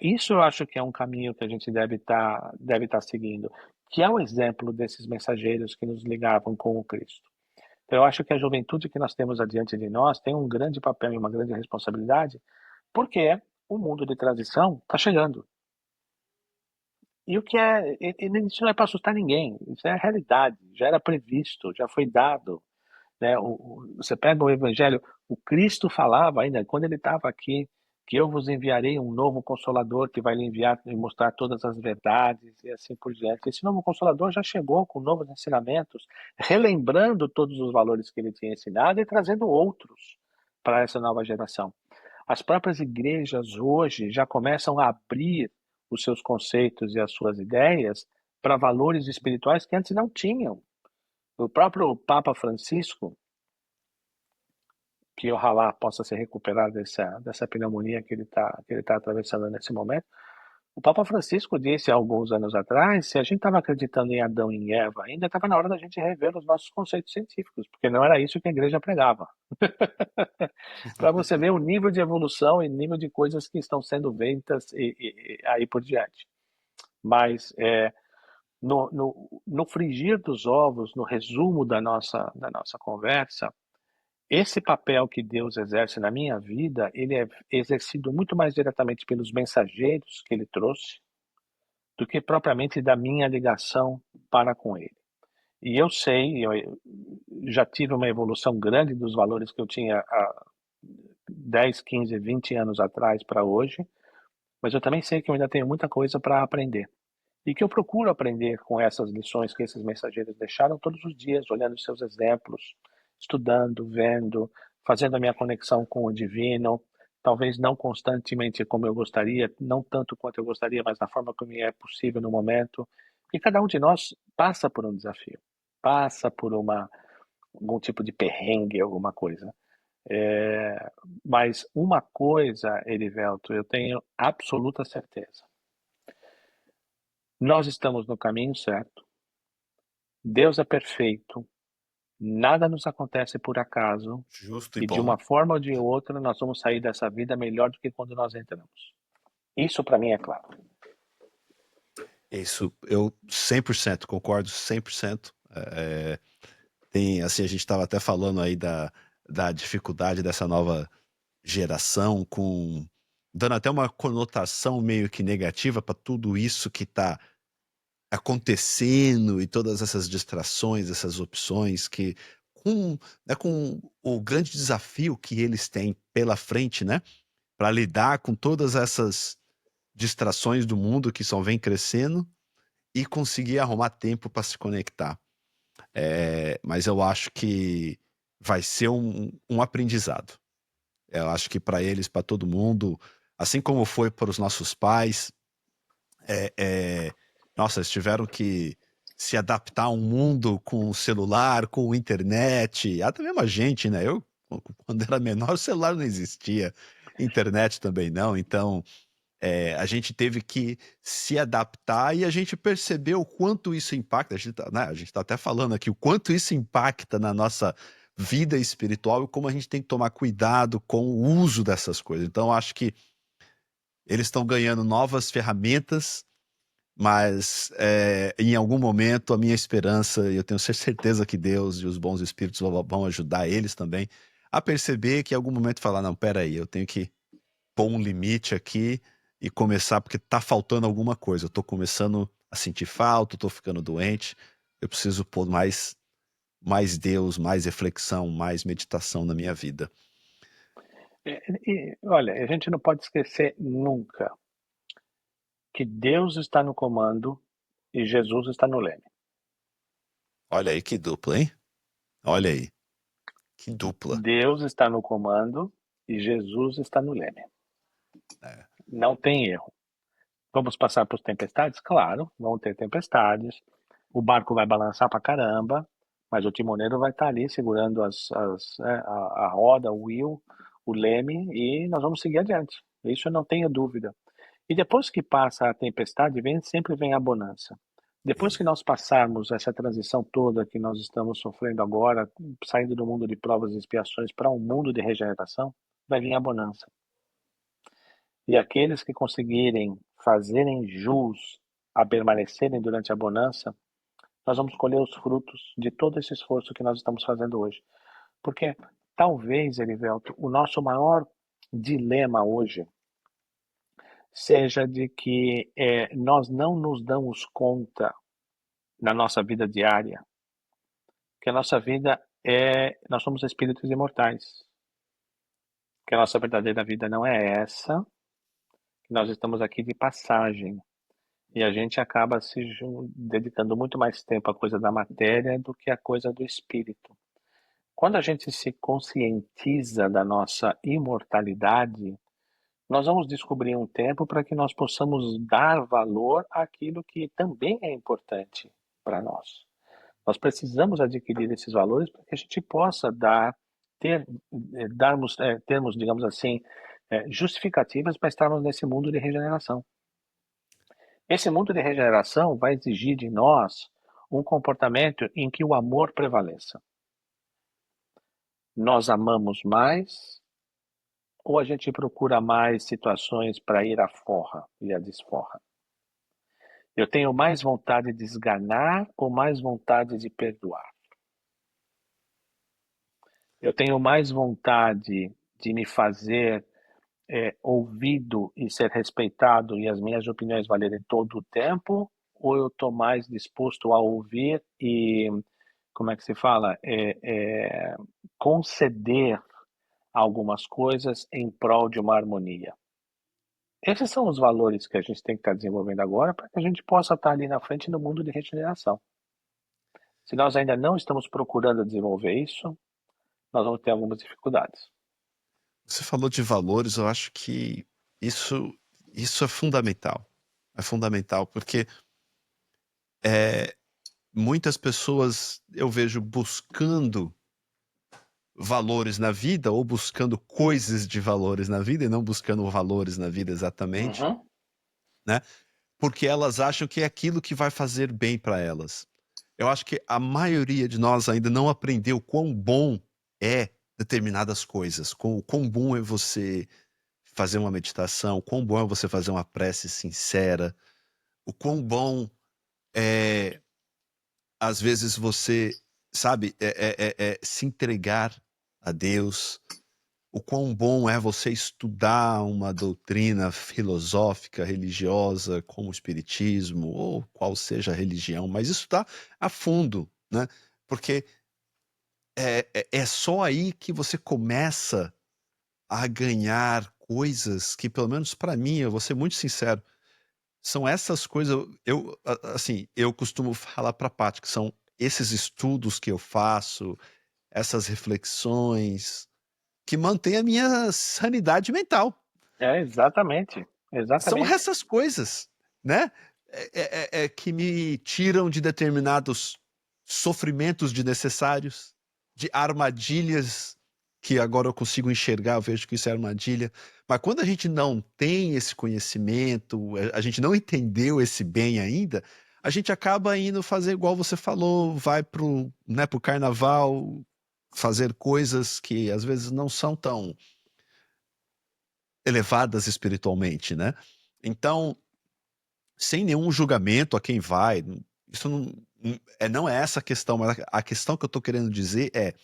Isso eu acho que é um caminho que a gente deve tá seguindo, que é o exemplo desses mensageiros que nos ligavam com o Cristo. Então, eu acho que a juventude que nós temos adiante de nós tem um grande papel e uma grande responsabilidade, porque o mundo de transição está chegando. E o que isso não é para assustar ninguém, isso é a realidade, já era previsto, já foi dado, né? Você pega o Evangelho, o Cristo falava ainda, quando ele estava aqui, que eu vos enviarei um novo Consolador que vai lhe enviar e mostrar todas as verdades e assim por diante. Esse novo Consolador já chegou com novos ensinamentos, relembrando todos os valores que ele tinha ensinado e trazendo outros para essa nova geração. As próprias igrejas hoje já começam a abrir os seus conceitos e as suas ideias para valores espirituais que antes não tinham. O próprio Papa Francisco, que ojalá possa se recuperar dessa pneumonia que ele tá atravessando nesse momento. O Papa Francisco disse há alguns anos atrás, se a gente estava acreditando em Adão e em Eva, ainda estava na hora da gente rever os nossos conceitos científicos, porque não era isso que a igreja pregava. Para você ver o nível de evolução e nível de coisas que estão sendo feitas e aí por diante. Mas no frigir dos ovos, no resumo da nossa conversa, esse papel que Deus exerce na minha vida, ele é exercido muito mais diretamente pelos mensageiros que ele trouxe, do que propriamente da minha ligação para com ele. E eu sei, eu já tive uma evolução grande dos valores que eu tinha há 10, 15, 20 anos atrás para hoje, mas eu também sei que eu ainda tenho muita coisa para aprender. E que eu procuro aprender com essas lições que esses mensageiros deixaram todos os dias, olhando seus exemplos, estudando, vendo, fazendo a minha conexão com o divino, talvez não constantemente como eu gostaria, não tanto quanto eu gostaria, mas da forma como é possível no momento. E cada um de nós passa por um desafio, passa por algum tipo de perrengue, alguma coisa. Mas uma coisa, Erivelto, eu tenho absoluta certeza. Nós estamos no caminho certo. Deus é perfeito. Nada nos acontece por acaso. Justo e E de bom. uma forma ou de outra, nós vamos sair dessa vida melhor do que quando nós entramos. Isso para mim é claro. Isso, eu 100% concordo, 100%. Tem, assim, a gente estava até falando aí da dificuldade dessa nova geração, dando até uma conotação meio que negativa para tudo isso que está acontecendo e todas essas distrações, essas opções com o grande desafio que eles têm pela frente, né? Para lidar com todas essas distrações do mundo que só vem crescendo e conseguir arrumar tempo para se conectar. Mas eu acho que vai ser um aprendizado. Eu acho que para eles, para todo mundo, assim como foi para os nossos pais, nossa, eles tiveram que se adaptar a um mundo com celular, com internet, até mesmo a gente, né? Eu, quando era menor, o celular não existia, internet também não, então a gente teve que se adaptar e a gente percebeu o quanto isso impacta, a gente tá até falando aqui, o quanto isso impacta na nossa vida espiritual e como a gente tem que tomar cuidado com o uso dessas coisas. Então, eu acho que eles estão ganhando novas ferramentas, mas em algum momento a minha esperança, e eu tenho certeza que Deus e os bons espíritos vão ajudar eles também a perceber que em algum momento falar, não, peraí, eu tenho que pôr um limite aqui e começar, porque tá faltando alguma coisa. Eu tô começando a sentir falta, eu tô ficando doente, eu preciso pôr mais Deus, mais reflexão, mais meditação na minha vida. Olha, a gente não pode esquecer nunca que Deus está no comando e Jesus está no leme. Olha aí que dupla, hein? Olha aí, que dupla. Deus está no comando e Jesus está no leme. É. Não tem erro. Vamos passar por tempestades? Claro, vão ter tempestades. O barco vai balançar pra caramba, mas o timoneiro vai estar ali segurando a roda, o wheel, o leme, e nós vamos seguir adiante. Isso eu não tenho dúvida. E depois que passa a tempestade, sempre vem a bonança. Depois que nós passarmos essa transição toda que nós estamos sofrendo agora, saindo do mundo de provas e expiações para um mundo de regeneração, vai vir a bonança. E aqueles que conseguirem fazerem jus a permanecerem durante a bonança, nós vamos colher os frutos de todo esse esforço que nós estamos fazendo hoje. Porque talvez, Erivelto, o nosso maior dilema hoje seja de que nós não nos damos conta na nossa vida diária que a nossa vida nós somos espíritos imortais, que a nossa verdadeira vida não é essa, que nós estamos aqui de passagem. E a gente acaba se dedicando muito mais tempo à coisa da matéria do que à coisa do espírito. Quando a gente se conscientiza da nossa imortalidade, nós vamos descobrir um tempo para que nós possamos dar valor àquilo que também é importante para nós. Nós precisamos adquirir esses valores para que a gente possa termos, digamos assim, justificativas para estarmos nesse mundo de regeneração. Esse mundo de regeneração vai exigir de nós um comportamento em que o amor prevaleça. Nós amamos mais ou a gente procura mais situações para ir à forra e à desforra? Eu tenho mais vontade de esganar ou mais vontade de perdoar? Eu tenho mais vontade de me fazer ouvido e ser respeitado e as minhas opiniões valerem todo o tempo? Ou eu estou mais disposto a ouvir e, como é que se fala? Conceder algumas coisas em prol de uma harmonia. Esses são os valores que a gente tem que estar desenvolvendo agora para que a gente possa estar ali na frente no mundo de regeneração. Se nós ainda não estamos procurando desenvolver isso, nós vamos ter algumas dificuldades. Você falou de valores, eu acho que isso é fundamental. É fundamental, porque muitas pessoas eu vejo buscando valores na vida, ou buscando coisas de valores na vida, e não buscando valores na vida exatamente, Uhum. né? Porque elas acham que é aquilo que vai fazer bem para elas. Eu acho que a maioria de nós ainda não aprendeu quão bom é determinadas coisas, quão bom é você fazer uma meditação, o quão bom é você fazer uma prece sincera, o quão bom é, às vezes, você, sabe, se entregar a Deus, o quão bom é você estudar uma doutrina filosófica, religiosa, como o espiritismo, ou qual seja a religião, mas estudar a fundo, né? Porque é só aí que você começa a ganhar coisas que, pelo menos para mim, eu vou ser muito sincero, são essas coisas, assim, eu costumo falar para a Paty, que são esses estudos que eu faço, essas reflexões, que mantêm a minha sanidade mental. Exatamente. São Exatamente. essas coisas, né? Que me tiram de determinados sofrimentos desnecessários, de armadilhas que agora eu consigo enxergar, eu vejo que isso é armadilha. Mas quando a gente não tem esse conhecimento, a gente não entendeu esse bem ainda, a gente acaba indo fazer igual você falou, vai pro carnaval, fazer coisas que às vezes não são tão elevadas espiritualmente, né? Então, sem nenhum julgamento a quem vai, isso não é essa a questão, mas a questão que eu estou querendo dizer é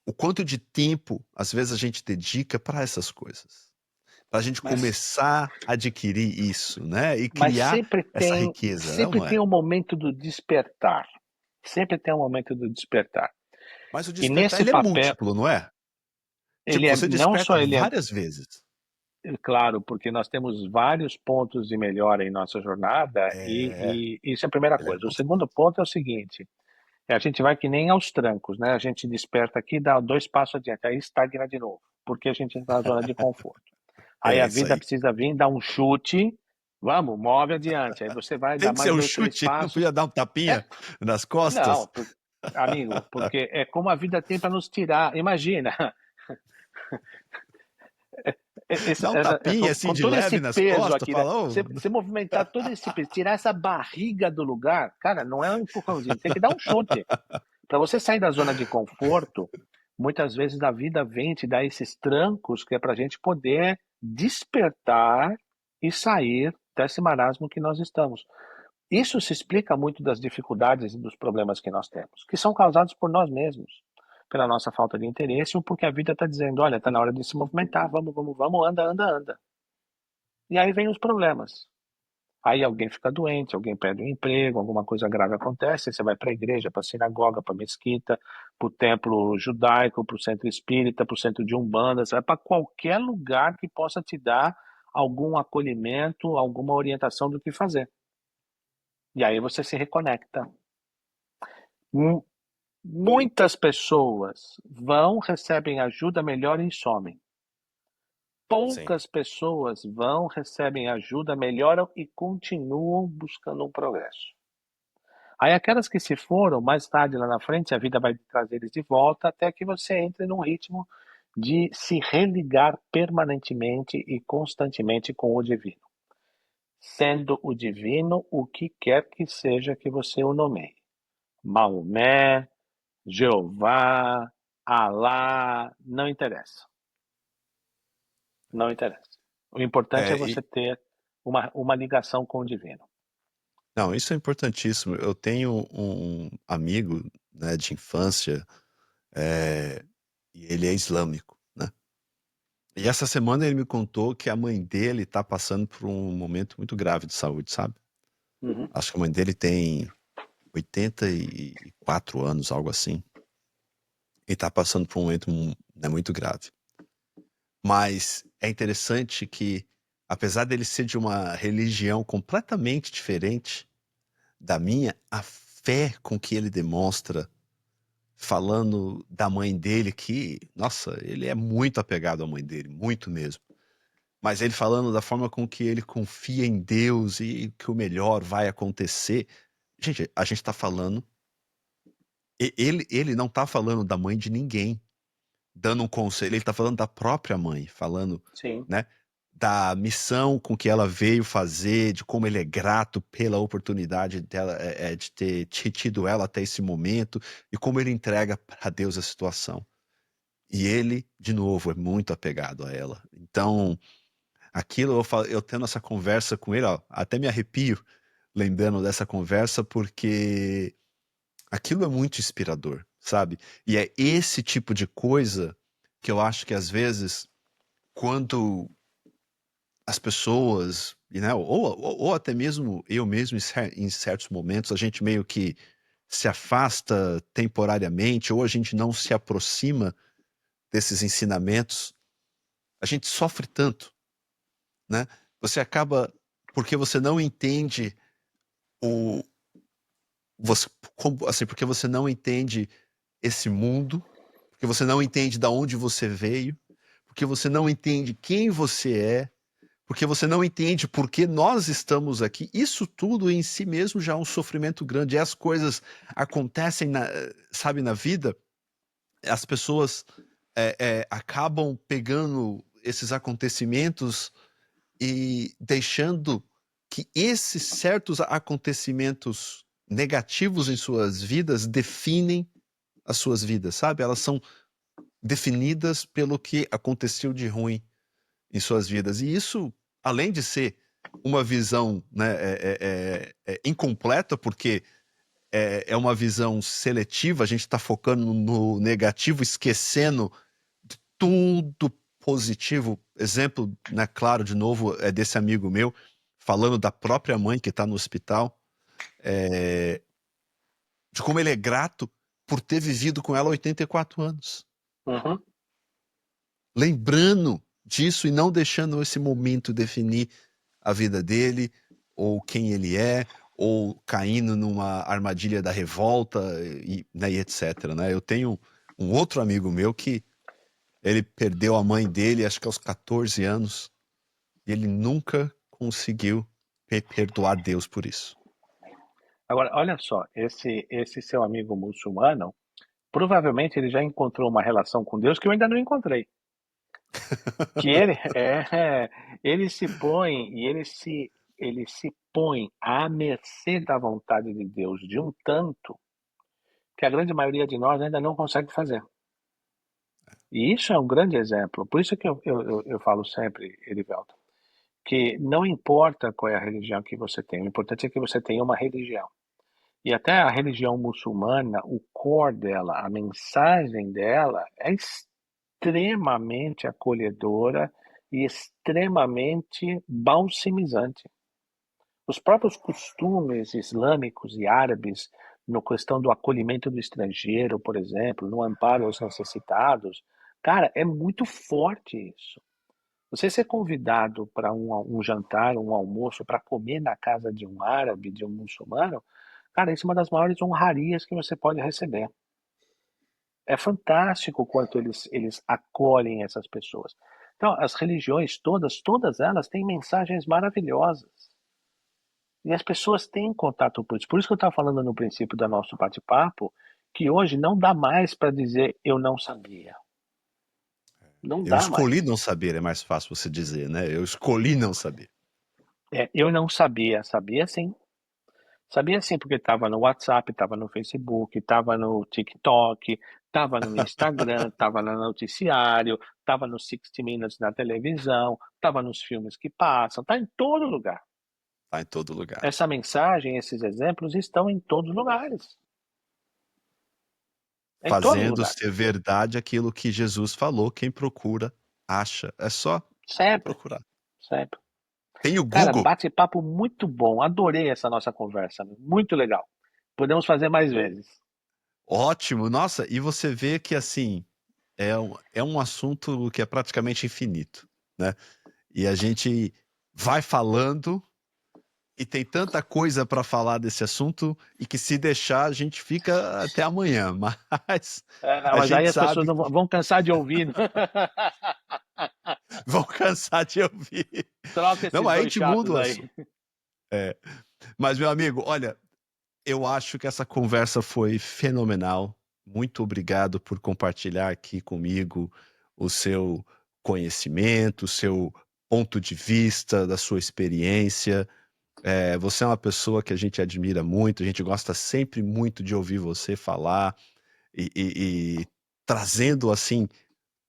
o quanto de tempo, às vezes, a gente dedica para essas coisas. Para a gente Mas, começar a adquirir isso, né? E mas criar essa riqueza, sempre não é? tem um momento do despertar. Sempre tem um momento do despertar. Mas o E despertar, nesse ele é papel, múltiplo, não é? ele Tipo, é você não desperta só ele é várias vezes. claro, porque nós temos vários pontos de melhora em nossa jornada e isso é a primeira Ele é coisa. O segundo constante. ponto é o seguinte: a gente vai que nem aos trancos, né? A gente desperta aqui, dá 2 passos adiante, aí estagna de novo, porque a gente está na zona de conforto. Aí É a isso vida aí. precisa vir, dar um chute, vamos, move adiante. Aí você vai Tem dar que ser mais um 2, 3 chute, não podia passos. dar um É, tapinha nas não, costas? amigo, porque é como a vida tem para nos tirar. Imagina, esse, Dá um tapinha assim com de todo esse leve nas peso costas, aqui, né? fala, ô, Você movimentar todo esse peso, tirar essa barriga do lugar, cara, não é um empurrãozinho, tem que dar um chute. Para você sair da zona de conforto, muitas vezes a vida vem te dar esses trancos que é para a gente poder despertar e sair desse marasmo que nós estamos. Isso se explica muito das dificuldades e dos problemas que nós temos, que são causados por nós mesmos, pela nossa falta de interesse ou porque a vida está dizendo, olha, está na hora de se movimentar, vamos, vamos, vamos, anda, anda, anda. E aí vem os problemas. Aí alguém fica doente, alguém perde o emprego, alguma coisa grave acontece, aí você vai para a igreja, para a sinagoga, para a mesquita, para o templo judaico, para o centro espírita, para o centro de Umbanda, você vai para qualquer lugar que possa te dar algum acolhimento, alguma orientação do que fazer. E aí você se reconecta. Mu- Muitas pessoas vão, recebem ajuda, melhoram e somem. sim. Poucas pessoas vão, recebem ajuda, melhoram e continuam buscando um progresso. Aí aquelas que se foram, mais tarde lá na frente, a vida vai trazer eles de volta até que você entre num ritmo de se religar permanentemente e constantemente com o divino. Sendo o divino o que quer que seja que você o nomeie. Maomé, Jeová, Alá, não interessa. Não interessa. O importante é É, você ter uma ligação com o divino. não, isso é importantíssimo. Eu tenho um amigo, né, de infância, é, e ele é islâmico, né? E essa semana ele me contou que a mãe dele tá passando por um momento muito grave de saúde, sabe? Uhum. Acho que a mãe dele tem 84 anos, algo assim. E tá passando por um momento né, muito grave. Mas é interessante que, apesar dele ser de uma religião completamente diferente da minha, a fé com que ele demonstra falando da mãe dele, que, nossa, ele é muito apegado à mãe dele, muito mesmo. Mas ele falando da forma com que ele confia em Deus e que o melhor vai acontecer. Gente, a gente tá falando. Ele não tá falando da mãe de ninguém, dando um conselho, ele tá falando da própria mãe, falando, Sim. né, da missão com que ela veio fazer, de como ele é grato pela oportunidade dela, de ter tido ela até esse momento, e como ele entrega para Deus a situação. E ele, de novo, é muito apegado a ela. Então, aquilo eu tendo essa conversa com ele, ó, até me arrepio lembrando dessa conversa, porque aquilo é muito inspirador, sabe? E é esse tipo de coisa que eu acho que às vezes, quando as pessoas, né, ou até mesmo eu mesmo em certos momentos, a gente meio que se afasta temporariamente, ou a gente não se aproxima desses ensinamentos, a gente sofre tanto, né? Você acaba, porque você não entende o, assim, porque você não entende esse mundo, porque você não entende de onde você veio, porque você não entende quem você é, porque você não entende por que nós estamos aqui. Isso tudo em si mesmo já é um sofrimento grande. E as coisas acontecem, sabe, na vida, as pessoas acabam pegando esses acontecimentos e deixando que esses certos acontecimentos negativos em suas vidas definem as suas vidas, sabe? Elas são definidas pelo que aconteceu de ruim em suas vidas. E isso, além de ser uma visão, né, incompleta, porque é uma visão seletiva, a gente está focando no negativo, esquecendo de tudo positivo. Exemplo, né, claro, de novo, é desse amigo meu, falando da própria mãe que está no hospital, é, de como ele é grato por ter vivido com ela 84 anos. Uhum. Lembrando disso e não deixando esse momento definir a vida dele, ou quem ele é, ou caindo numa armadilha da revolta e, né, e etc. Né? Eu tenho um outro amigo meu que ele perdeu a mãe dele, acho que aos 14 anos, e ele nunca conseguiu perdoar Deus por isso. Agora, olha só, esse seu amigo muçulmano, provavelmente ele já encontrou uma relação com Deus que eu ainda não encontrei. Que ele se põe e ele se põe à mercê da vontade de Deus de um tanto que a grande maioria de nós ainda não consegue fazer. E isso é um grande exemplo. Por isso que eu falo sempre, Erivelto, que não importa qual é a religião que você tem, o importante é que você tenha uma religião. E até a religião muçulmana, o core dela, a mensagem dela é extremamente acolhedora e extremamente balsamizante. Os próprios costumes islâmicos e árabes, na questão do acolhimento do estrangeiro, por exemplo, no amparo aos necessitados, cara, é muito forte isso. Você ser convidado para um jantar, um almoço, para comer na casa de um árabe, de um muçulmano, cara, isso é uma das maiores honrarias que você pode receber. É fantástico o quanto eles acolhem essas pessoas. Então, as religiões todas elas têm mensagens maravilhosas. E as pessoas têm contato por isso. Por isso que eu estava falando no princípio do nosso bate-papo, que hoje não dá mais para dizer eu não sabia. Não Eu dá escolhi mais. não saber, é mais fácil você dizer, né? Eu escolhi não saber. Eu não sabia. Sabia sim. Sabia sim, porque estava no WhatsApp, estava no Facebook, estava no TikTok, estava no Instagram, estava no noticiário, estava no 60 Minutes na televisão, estava nos filmes que passam, está em todo lugar. Tá em todo lugar. Essa mensagem, esses exemplos estão em todos os lugares. Em todos os Fazendo lugares. ser verdade aquilo que Jesus falou, quem procura, acha. É só Sempre, procurar. sempre. Tem o Cara, Google. bate-papo muito bom. Adorei essa nossa conversa. Muito legal. Podemos fazer mais vezes. Ótimo, nossa, e você vê que assim, é um assunto que é praticamente infinito, né? E a gente vai falando e tem tanta coisa para falar desse assunto e que se deixar a gente fica até amanhã, mas Não, a mas aí gente as pessoas sabe não que vão cansar de ouvir. vão cansar de ouvir. Troca Não, esses mas a dois gente muda chatos o aí. assunto. É. Mas, meu amigo, olha, eu acho que essa conversa foi fenomenal. Muito obrigado por compartilhar aqui comigo o seu conhecimento, o seu ponto de vista, da sua experiência. Você é uma pessoa que a gente admira muito, a gente gosta sempre muito de ouvir você falar e trazendo, assim,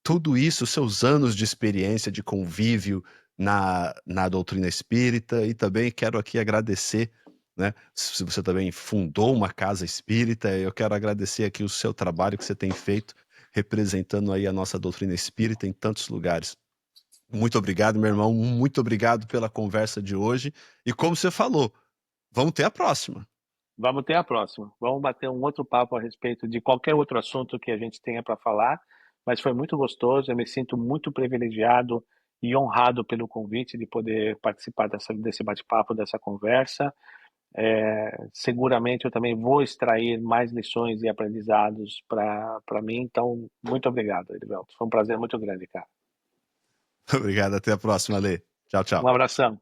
tudo isso, seus anos de experiência, de convívio na doutrina espírita, e também quero aqui agradecer, né, se você também fundou uma casa espírita, eu quero agradecer aqui o seu trabalho que você tem feito, representando aí a nossa doutrina espírita em tantos lugares. Muito obrigado, meu irmão, muito obrigado pela conversa de hoje, e como você falou, vamos ter a próxima. Vamos ter a próxima. Vamos bater um outro papo a respeito de qualquer outro assunto que a gente tenha para falar. Mas foi muito gostoso. Eu me sinto muito privilegiado e honrado pelo convite de poder participar desse bate-papo, dessa conversa. Seguramente eu também vou extrair mais lições e aprendizados para mim. Então, muito obrigado, Edvaldo. Foi um prazer muito grande, cara. Obrigado, até a próxima, Lê. Tchau, Um tchau. abração.